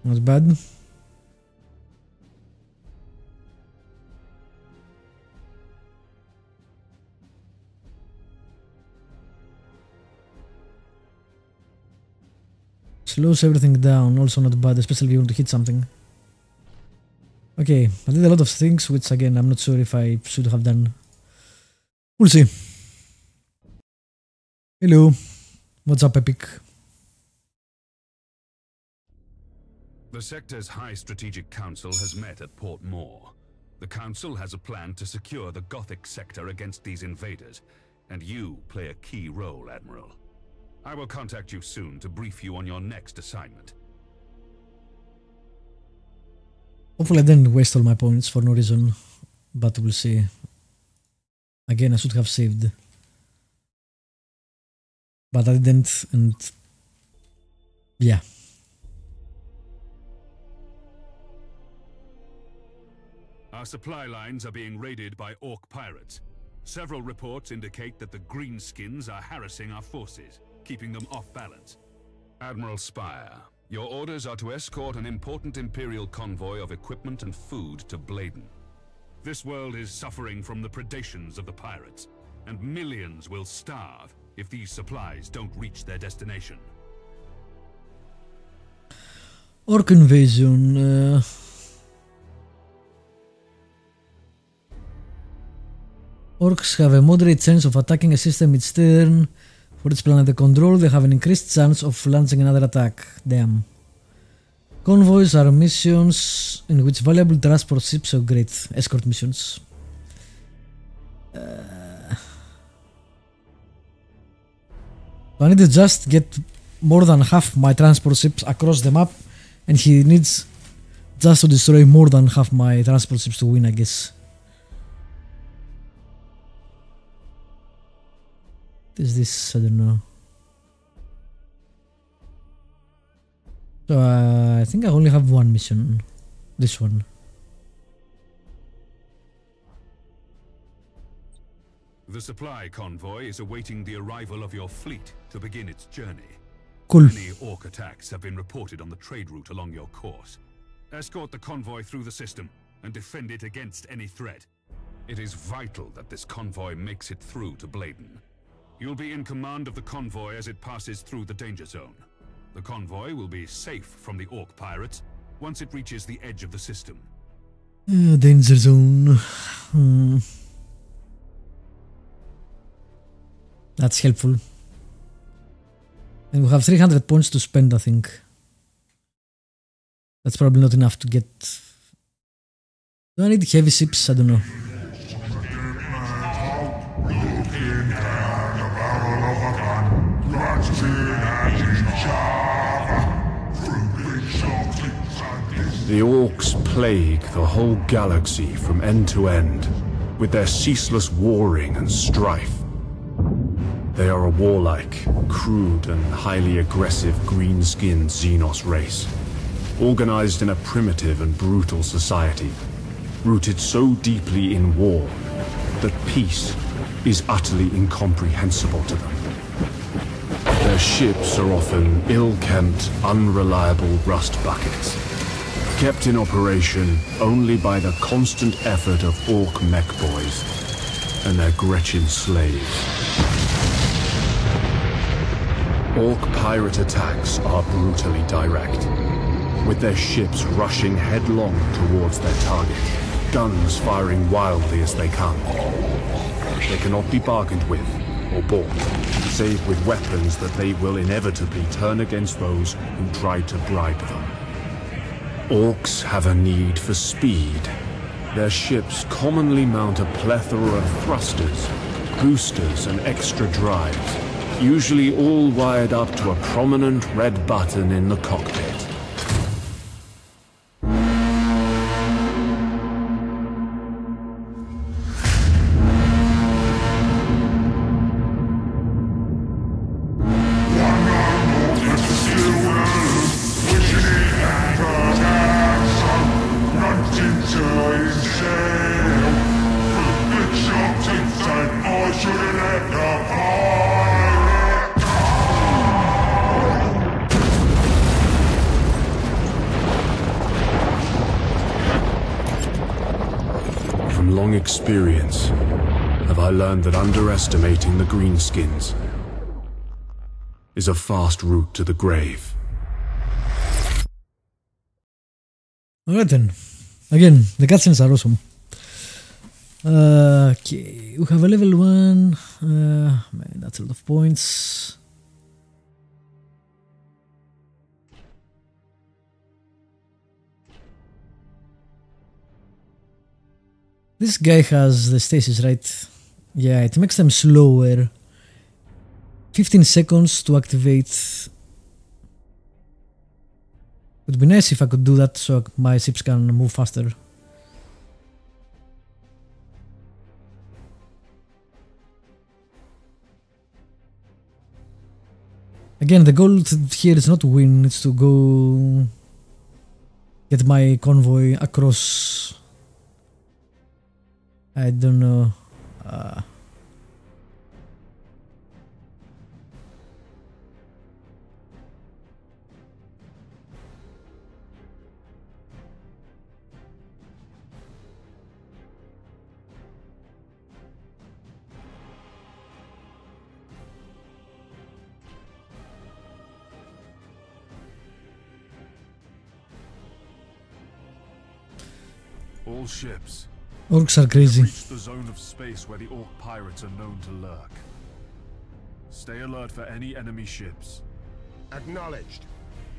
Not bad. Slows everything down, also not bad, especially if you want to hit something. Okay, I did a lot of things, which again, I'm not sure if I should have done. We'll see. Hello. What's up, Epic? The sector's High Strategic Council has met at Port Moore. The Council has a plan to secure the Gothic sector against these invaders, and you play a key role, Admiral. I will contact you soon to brief you on your next assignment. Hopefully I didn't waste all my points for no reason, but we'll see. Again, I should have saved. But I didn't, and yeah. Our supply lines are being raided by Orc pirates. Several reports indicate that the Greenskins are harassing our forces, keeping them off balance. Admiral Spire, your orders are to escort an important Imperial convoy of equipment and food to Bladen. This world is suffering from the predations of the pirates, and millions will starve if these supplies don't reach their destination. Orc invasion. Orcs have a moderate chance of attacking a system each turn. For each planet they control, they have an increased chance of launching another attack. Damn. Convoys are missions in which valuable transport ships are great. Escort missions. I need to just get more than half my transport ships across the map, and he needs just to destroy more than half my transport ships to win, I guess. What is this? I don't know. So I think I only have one mission. This one. The supply convoy is awaiting the arrival of your fleet to begin its journey. Cool. Many Orc attacks have been reported on the trade route along your course. Escort the convoy through the system and defend it against any threat. It is vital that this convoy makes it through to Bladen. You'll be in command of the convoy as it passes through the danger zone. The convoy will be safe from the Orc pirates once it reaches the edge of the system. Danger zone. That's helpful. And we have 300 points to spend, I think. That's probably not enough to get... Do I need heavy ships? I don't know. The Orcs plague the whole galaxy from end to end, with their ceaseless warring and strife. They are a warlike, crude and highly aggressive green-skinned Xenos race, organized in a primitive and brutal society, rooted so deeply in war that peace is utterly incomprehensible to them. Their ships are often ill-kempt, unreliable rust buckets, kept in operation only by the constant effort of Orc mech boys and their Gretchen slaves. Orc pirate attacks are brutally direct, with their ships rushing headlong towards their target, guns firing wildly as they come. They cannot be bargained with or bought, save with weapons that they will inevitably turn against those who tried to bribe them. Orcs have a need for speed. Their ships commonly mount a plethora of thrusters, boosters, and extra drives, usually all wired up to a prominent red button in the cockpit. Experience, have I learned that underestimating the greenskins is a fast route to the grave. Alright then. Again, the cutscenes are awesome. Okay, we have a level 1. Man, that's a lot of points. This guy has the stasis, right? Yeah, it makes them slower. 15 seconds to activate. Would be nice if I could do that so my ships can move faster. Again, the goal here is not to win, it's to go get my convoy across. I don't know. All ships. Orcs are crazy. Reach the zone of space where the Orc pirates are known to lurk. Stay alert for any enemy ships. Acknowledged.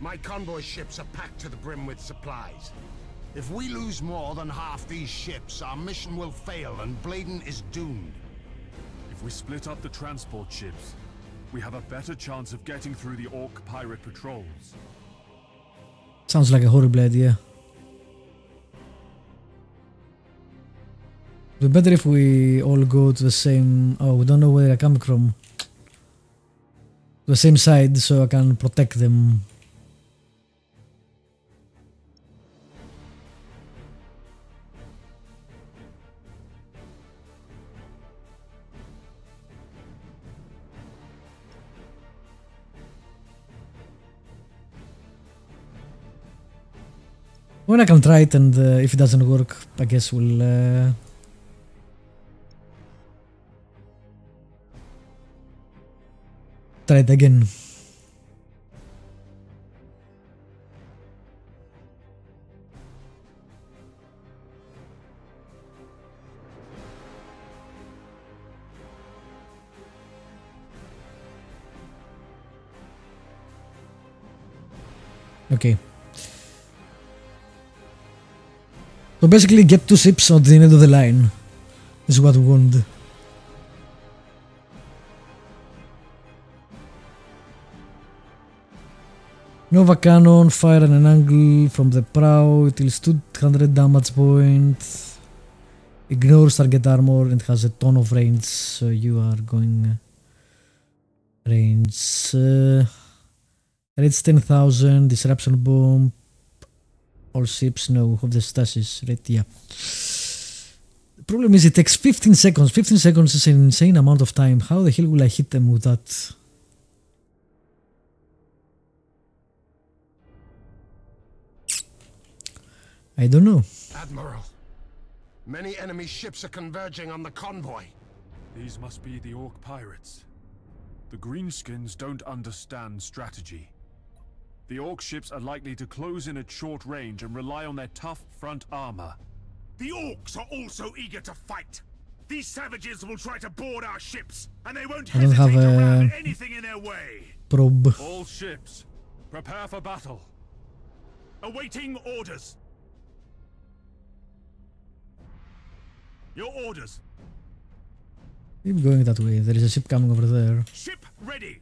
My convoy ships are packed to the brim with supplies. If we lose more than half these ships, our mission will fail and Bladen is doomed. If we split up the transport ships, we have a better chance of getting through the Orc pirate patrols. Sounds like a horrible idea. It'd be better if we all go to the same... Oh, we don't know where they're coming from. The same side so I can protect them. Well, I can try it, and if it doesn't work, I guess we'll try it again. Okay. So basically get 2 ships on the end of the line is what we want. Nova cannon, fire at an angle from the prow, it deals 200 damage points. Ignores target armor and has a ton of range, so you are going range. Rates 10,000, disruption bomb. All ships, no, of the stasis, right? Yeah. The problem is it takes 15 seconds. 15 seconds is an insane amount of time. How the hell will I hit them with that? I don't know. Admiral, many enemy ships are converging on the convoy. These must be the Orc pirates. The Greenskins don't understand strategy. The Orc ships are likely to close in at short range and rely on their tough front armor. The Orcs are also eager to fight. These savages will try to board our ships, and they won't hesitate to ram anything in their way. Probe. All ships, prepare for battle. Awaiting orders. Your orders. Keep going that way. There is a ship coming over there. Ship ready.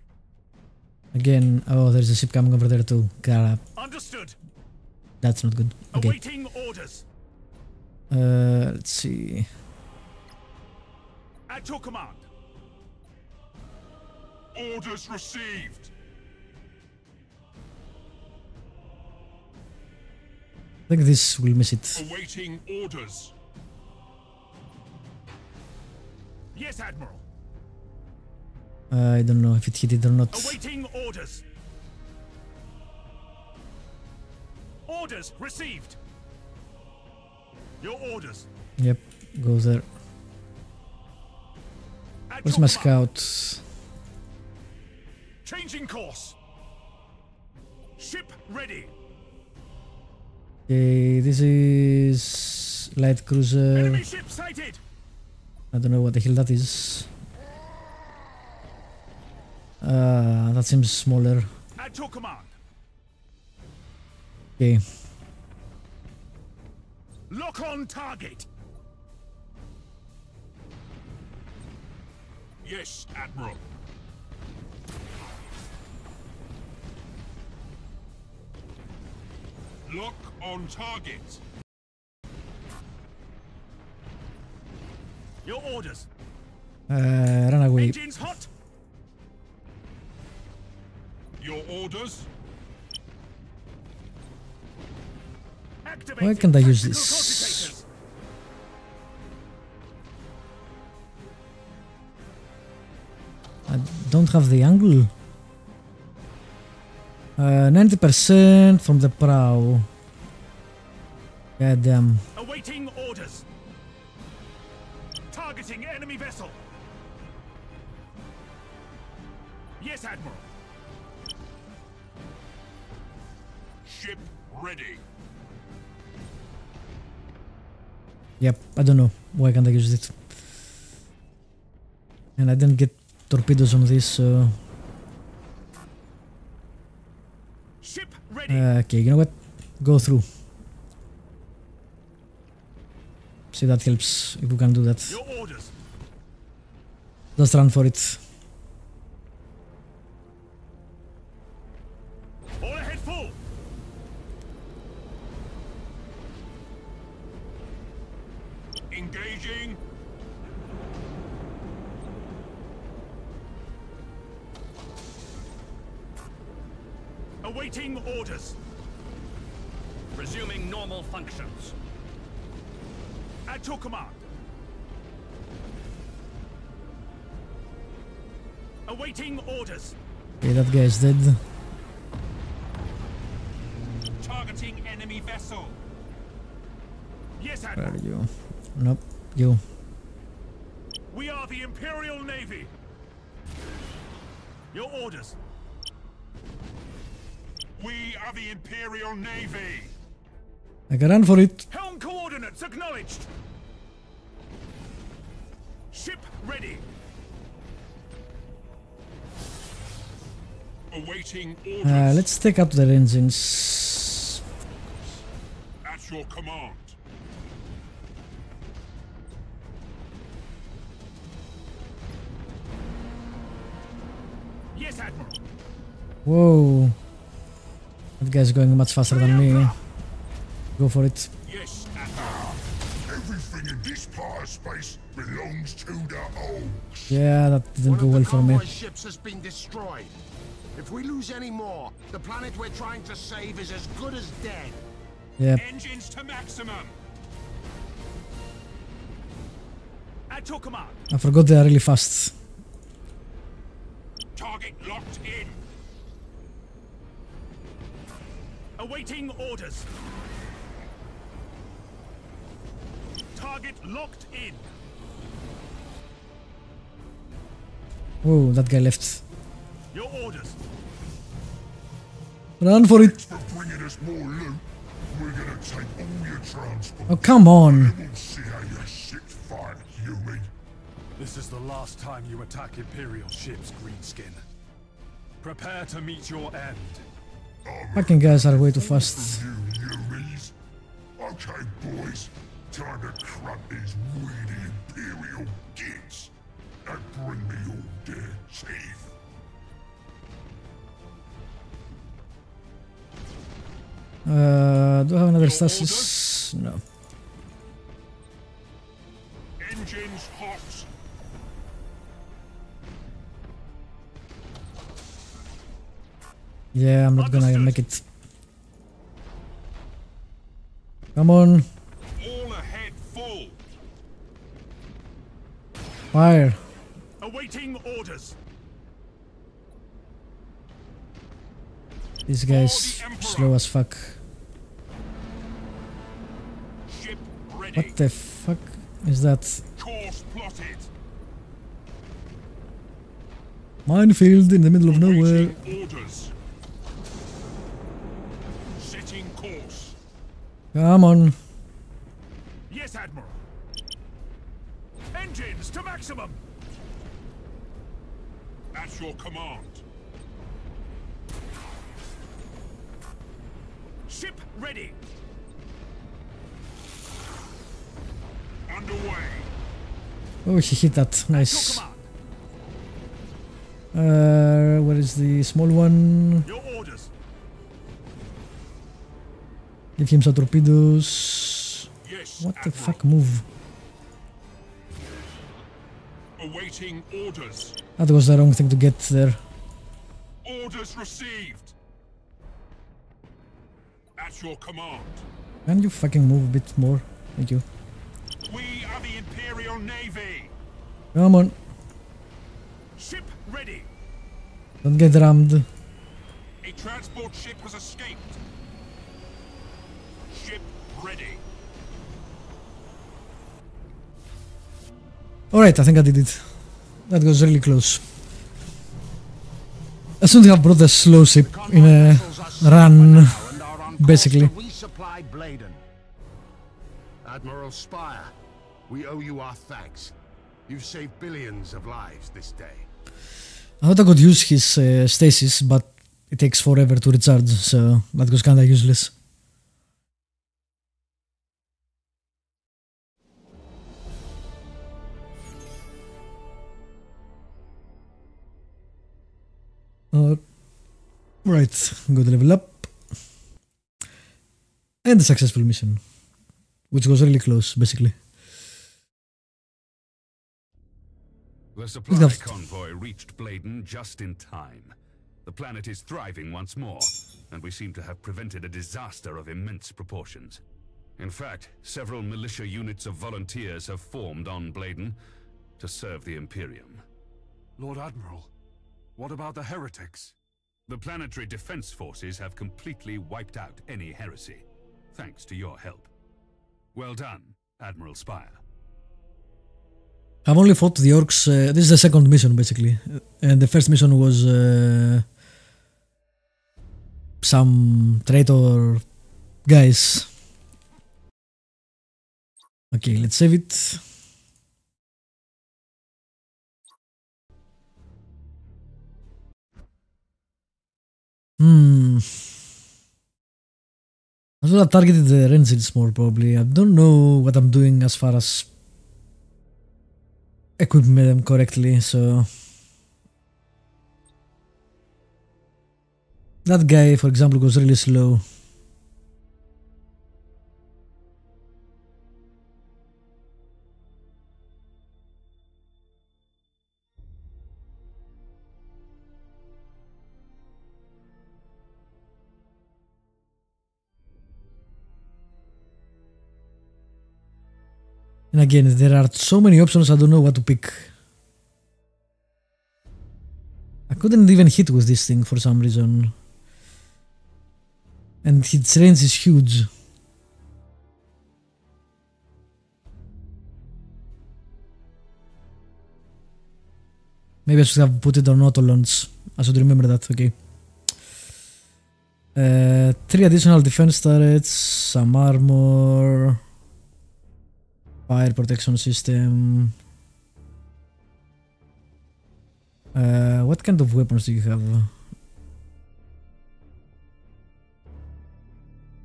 Again, oh, there's a ship coming over there too. Crap. Understood. That's not good. Okay. Awaiting orders. Let's see. At your command. Orders received. I think this will miss it. Awaiting orders. Yes, Admiral. I don't know if it hit it or not. Awaiting orders. Orders received. Your orders. Yep, go there. Where's my scout? Changing course. Ship ready. Okay, this is light cruiser. Enemy ship sighted. I don't know what the hell that is. That seems smaller. At your command. Okay. Lock on target. Yes, Admiral. Lock on target. Your orders. Run away. Engines hot. Your orders. Why can't I use this? I don't have the angle. 90% from the prow. God damn. Awaiting orders. Targeting enemy vessel. Yes, Admiral. Ship ready. Yep, I don't know why can't I use it. And I didn't get torpedoes on this, so... Ship ready. Okay, you know what? Go through. See, that helps if we can do that. Your orders. Just run for it. All ahead full. Engaging. Awaiting orders. Resuming normal functions. At your command. Awaiting orders. Okay, that guy is dead. Targeting enemy vessel. Yes, Where Admiral. are you? Nope, you. We are the Imperial Navy. Your orders. We are the Imperial Navy. I can run for it. Helm coordinates acknowledged. Ship ready. Awaiting orders. Let's take out their engines. At your command. Yes, Admiral. Whoa. That guy's going much faster than me. Go for it. Yes, Admiral. Everything in this part of space belongs to the Oaks. Yeah, that didn't go well for me. One of the convoy ships has been destroyed. If we lose any more, the planet we're trying to save is as good as dead. Yep. Engines to maximum. At your command. I forgot they are really fast. Target locked in. Awaiting orders. Target locked in. Whoa, that guy left. Your orders. Run for it. For bringing us more loot, we're gonna take all your transport. Oh, come on. We'll see how your ships fight, human. This is the last time you attack Imperial ships, Greenskin. Prepare to meet your end. Fucking guys are way too fast. Okay, boys. Time to crack these weedy Imperial gigs and bring me all their teeth. Do I have another stasis? No. Engines hot. Yeah, I'm not gonna make it. Come on. All ahead full. Fire. Awaiting orders. This guy's slow as fuck. Ship ready. What the fuck is that? Course plotted. Minefield in the middle of nowhere. Orders. Setting course. Come on. Yes, Admiral. Engines to maximum. At your command. Ship ready. Underway. Oh, he hit that. Nice. Where is the small one? Your orders. Give him some torpedoes. Yes, What the Admiral. fuck move? Awaiting orders. That was the wrong thing to get there. Orders received. At your command. Can you fucking move a bit more? Thank you. We are the Imperial Navy. Come on. Ship ready. Don't get rammed. A transport ship has escaped. Ship ready. Alright, I think I did it. That was really close. I shouldn't have brought the slow ship in a run, basically. Resupply Bladen. Admiral Spire, we owe you our thanks. You've saved billions of lives this day. I thought I could use his stasis, but it takes forever to recharge, so that was kinda useless. Right, good level up. And a successful mission, which was really close, basically. The supply convoy reached Bladen just in time. The planet is thriving once more, and we seem to have prevented a disaster of immense proportions. In fact, several militia units of volunteers have formed on Bladen to serve the Imperium. Lord Admiral, what about the heretics? The planetary defense forces have completely wiped out any heresy, thanks to your help. Well done, Admiral Spire. I've only fought the orcs. This is the second mission, basically. And the first mission was some traitor guys. Okay, let's save it. I should have targeted the ranges more, probably. I don't know what I'm doing as far as equipping them correctly, so... That guy, for example, goes really slow. And again, there are so many options, I don't know what to pick. I couldn't even hit with this thing for some reason. And its range is huge. Maybe I should have put it on auto launch. I should remember that, okay. 3 additional defense turrets, some armor, fire protection system. What kind of weapons do you have?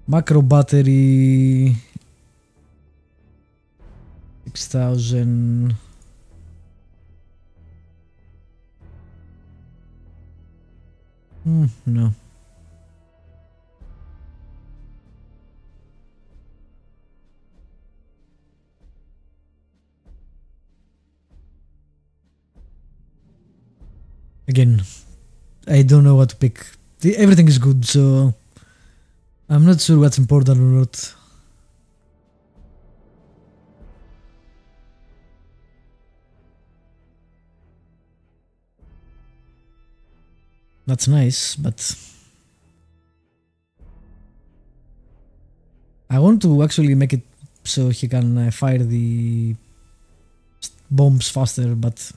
Macro battery 6000. No. Again, I don't know what to pick. Everything is good, so I'm not sure what's important or not. That's nice, but I want to actually make it so he can fire the bombs faster, but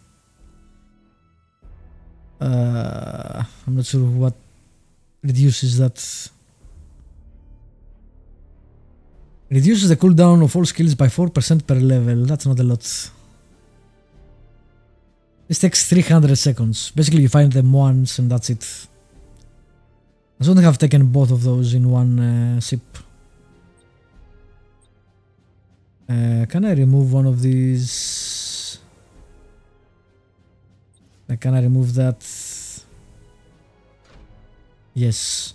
I'm not sure what reduces that. Reduces the cooldown of all skills by 4% per level. That's not a lot. This takes 300 seconds. Basically, you find them once and that's it. I shouldn't have taken both of those in one ship. Can I remove one of these? Can I remove that? Yes.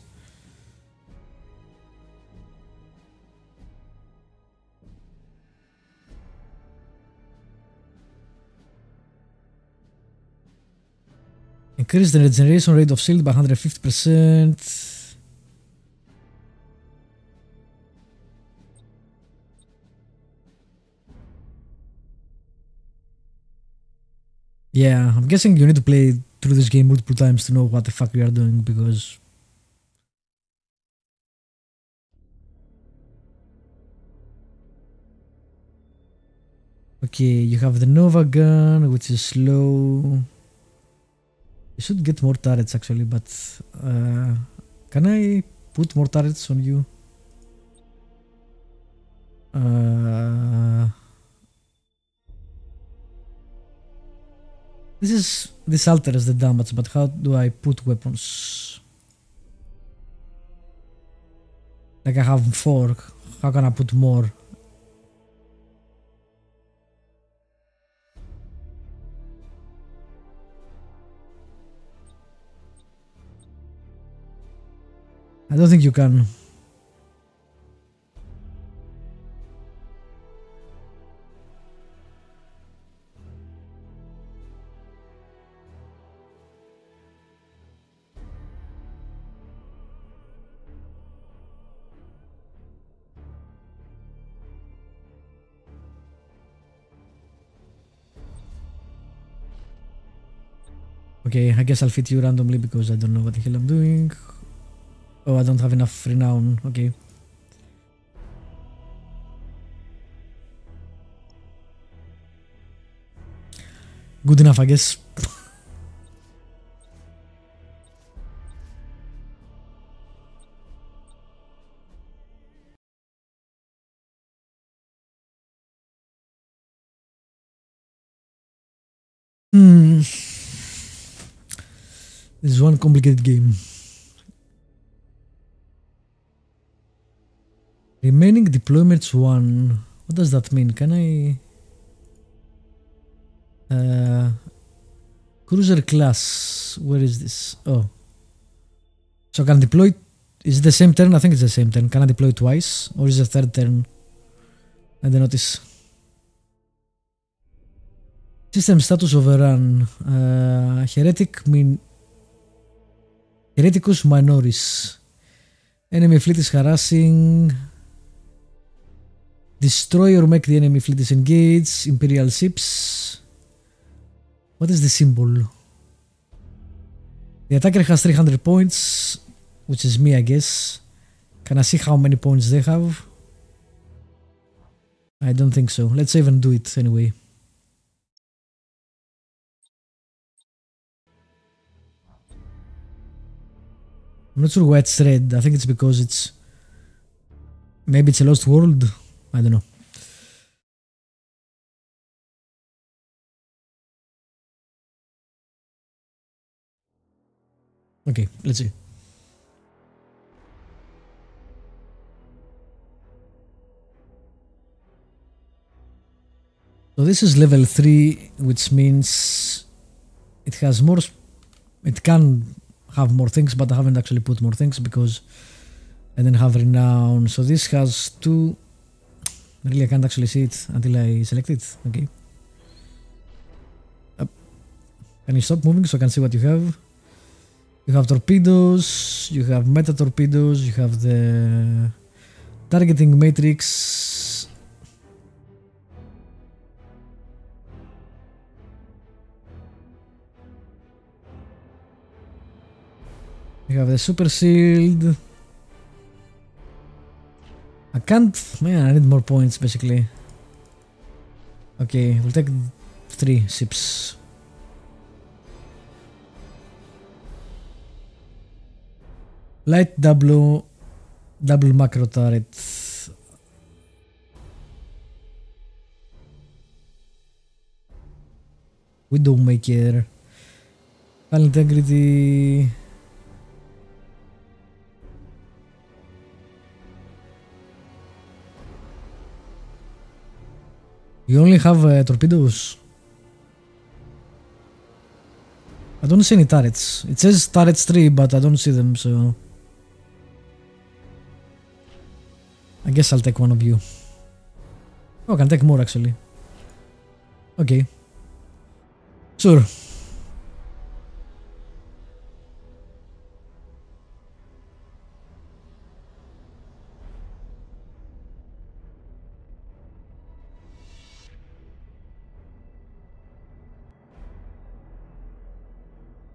Increase the regeneration rate of shield by 150%. Yeah, I'm guessing you need to play through this game multiple times to know what the fuck we are doing, because okay, you have the Nova gun, which is slow. You should get more turrets actually, but can I put more turrets on you? This alters the damage, but how do I put weapons? Like I have 4, how can I put more? I don't think you can. Okay, I guess I'll fit you randomly because I don't know what the hell I'm doing. Oh, I don't have enough renown. Okay. Good enough, I guess. This is one complicated game. Remaining deployments 1. What does that mean? Can I... cruiser class. Where is this? Oh. So can I deploy... Is it the same turn? I think it's the same turn. Can I deploy twice? Or is it the third turn? I don't notice. System status overrun. Heretic mean... Hereticus minoris. Enemy fleet is harassing. Destroy or make the enemy fleet disengage. Imperial ships. What is the symbol? The attacker has 300 points, which is me, I guess. Can I see how many points they have? I don't think so. Let's save and do it anyway. I'm not sure why it's red. I think it's because it's... Maybe it's a lost world. I don't know. Okay, let's see. So this is level 3, which means it has more... It can have more things, but I haven't actually put more things because I didn't have renown. So this has 2... Really, I can't actually see it until I select it. Okay. Can you stop moving so I can see what you have? You have torpedoes, you have meta torpedoes, you have the targeting matrix. You have the super shield. I can't, man, I need more points basically. Okay, we'll take 3 ships. Light double macro turret. Widowmaker. Hull integrity. You only have torpedoes. I don't see any turrets. It says turrets 3, but I don't see them, so... I guess I'll take one of you. Oh, I can take more actually. Okay. Sure.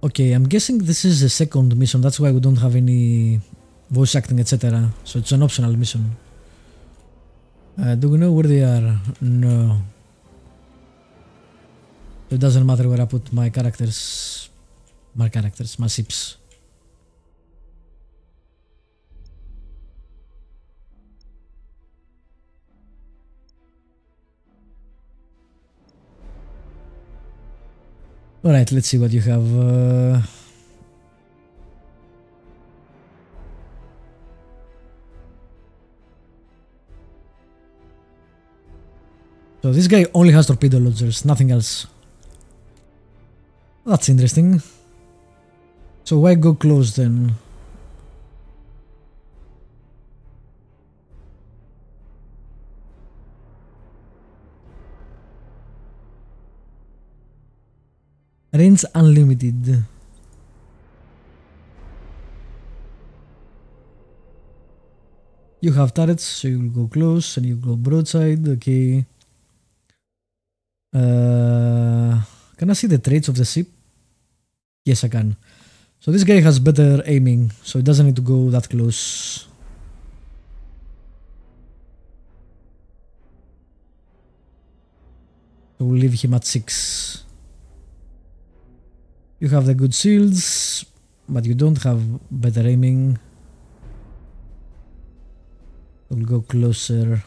Okay, I'm guessing this is the second mission, that's why we don't have any voice acting, etc. So it's an optional mission. Do we know where they are? No. It doesn't matter where I put my characters. My ships. Alright, let's see what you have. So this guy only has torpedo launchers, nothing else. That's interesting. So why go close then? Range unlimited. You have turrets, so you will go close and you go broadside. Okay. Can I see the traits of the ship? Yes, I can. So this guy has better aiming, so he doesn't need to go that close. So we'll leave him at 6. You have the good shields, but you don't have better aiming. We'll go closer.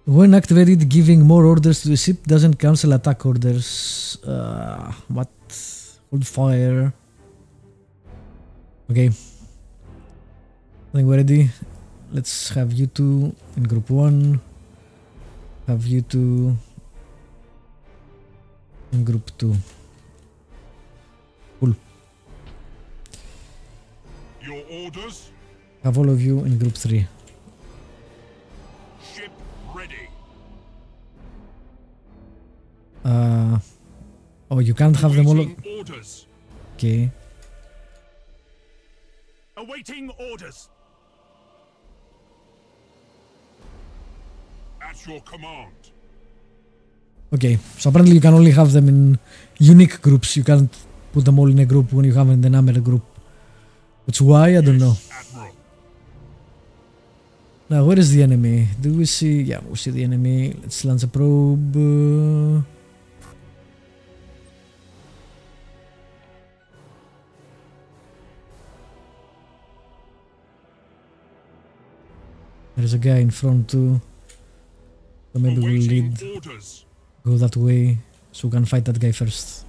When activated, giving more orders to the ship doesn't cancel attack orders. What? Hold fire. Okay. I think we're ready. Let's have you two in group 1. Have you two in group 2. Cool. Your orders? Have all of you in group 3. Ship ready. Oh, you can't have them all. Orders. Okay. Awaiting orders. At your command. Okay, so apparently you can only have them in unique groups. You can't put them all in a group when you have in the number group. Which why? I don't know. Admiral. Now, where is the enemy? Do we see? Yeah, we see the enemy. Let's launch a probe. There's a guy in front too. So maybe we'll lead. Go that way so we can fight that guy first.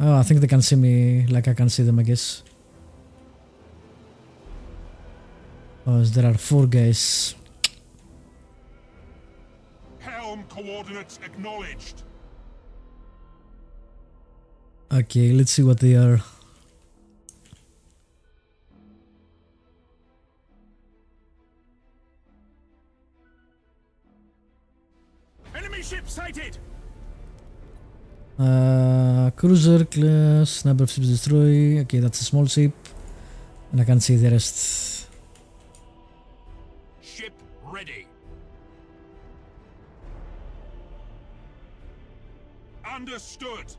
Oh, I think they can see me like I can see them, I guess. Oh, there are 4 guys. Helm coordinates acknowledged. Okay, let's see what they are. Enemy ship sighted. Cruiser class, number of ships destroyed. Okay, that's a small ship. And I can see the rest. Ship ready. Understood.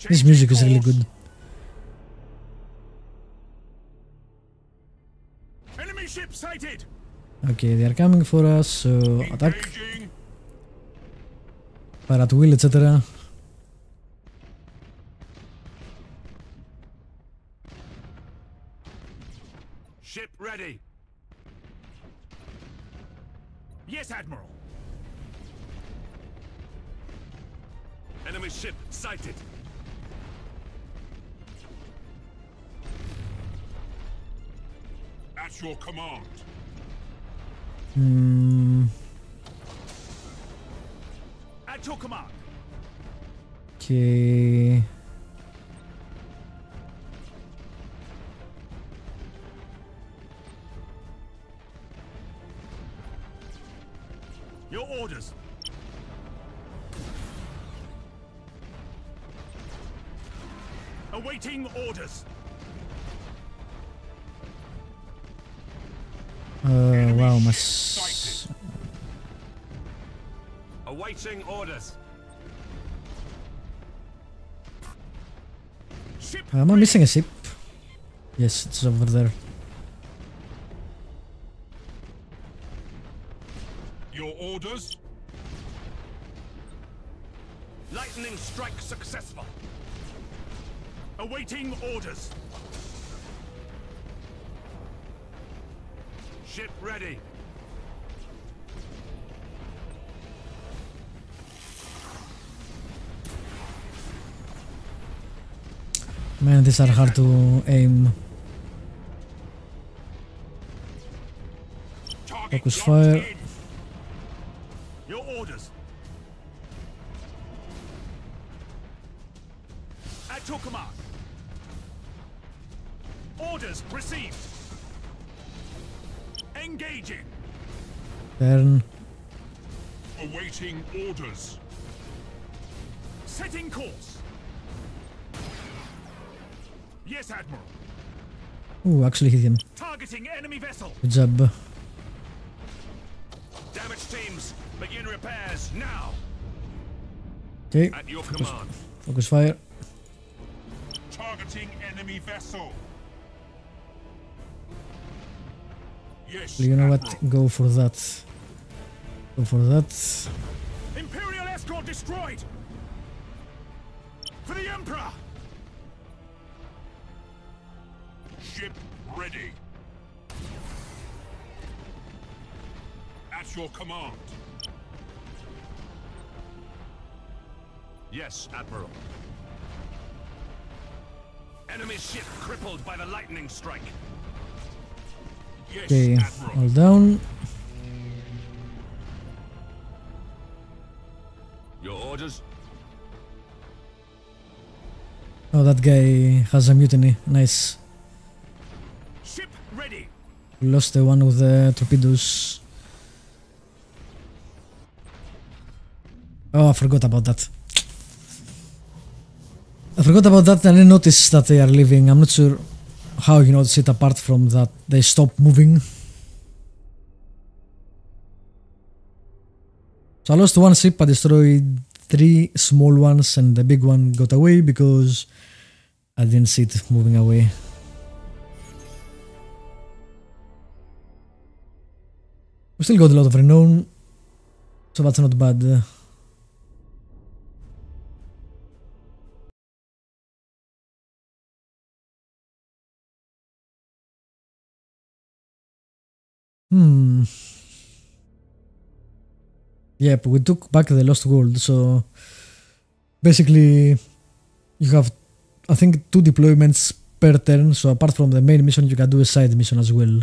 This music is really good. Enemy ship sighted. Okay, they are coming for us, so attack. Fire at will, etc. Ship ready. Yes, Admiral. Enemy ship sighted. At your command. At your command. Okay. Your orders. Awaiting orders. Wow, mas... Awaiting orders. Am I missing a ship? Yes, it's over there. Your orders? Lightning strike successful. Awaiting orders. Ship ready. Man, these are hard to aim. Focus fire. Your orders. At your command. Orders received. Engaging. Turn. Awaiting orders. Setting course. Yes, Admiral. Ooh, actually hit him. Targeting enemy vessel. Good job. Damage teams, begin repairs now. Okay. At your command. Focus fire. Targeting enemy vessel. Yes. You know what? Go for that. Go for that. Imperial escort destroyed. For the Emperor. Ship ready. At your command. Yes, Admiral. Enemy ship crippled by the lightning strike. Yes, Okay, Admiral. all down. Your orders? Oh, that guy has a mutiny. Nice. Ship ready. We lost the one with the torpedoes. Oh, I forgot about that. I forgot about that and I noticed that they are leaving. I'm not sure how you notice it apart from that they stop moving. So I lost one ship, I destroyed 3 small ones and the big one got away because I didn't see it moving away. We still got a lot of renown, so that's not bad. Yep, we took back the lost gold, so basically you have, I think, 2 deployments per turn, so apart from the main mission you can do a side mission as well.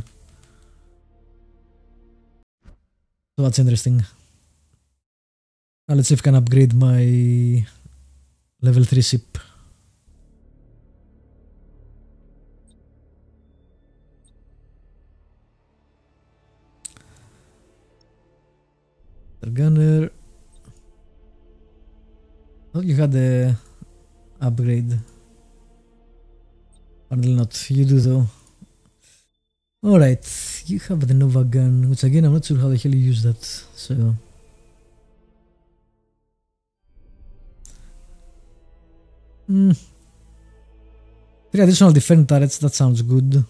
So that's interesting. Now let's see if I can upgrade my level 3 ship. The gunner. Oh, you had the upgrade. Apparently not. You do though. Alright, you have the Nova gun, which again I'm not sure how the hell you use that, so... Hmm. 3 additional defense turrets, that sounds good.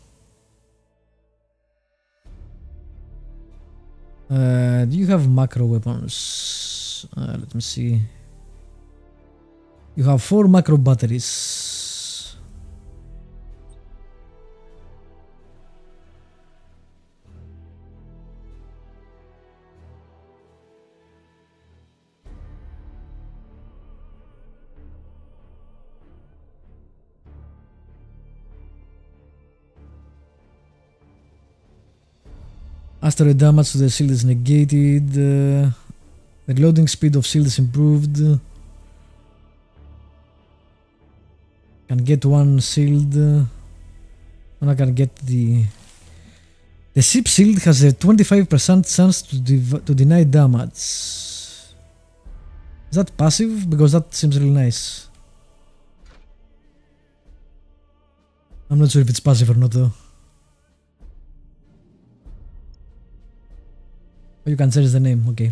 Do you have macro weapons? Let me see. You have 4 macro batteries. Asteroid damage to the shield is negated. The reloading speed of shield is improved. Can get 1 shield. And I can get the The ship shield has a 25% chance to deny damage. Is that passive? Because that seems really nice. I'm not sure if it's passive or not though. Oh, you can change the name, okay.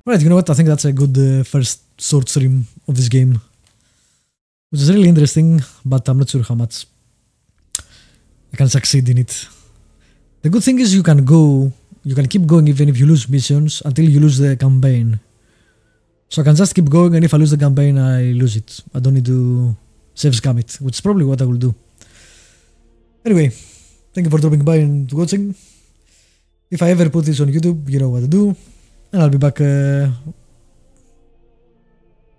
Right, you know what? I think that's a good first short stream of this game. Which is really interesting, but I'm not sure how much I can succeed in it. The good thing is you can keep going even if you lose missions until you lose the campaign. So I can just keep going, and if I lose the campaign, I lose it. I don't need to save scam it, which is probably what I will do. Anyway, thank you for dropping by and watching. If I ever put this on YouTube, you know what to do. And I'll be back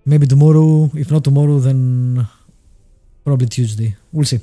maybe tomorrow. If not tomorrow, then probably Tuesday. We'll see.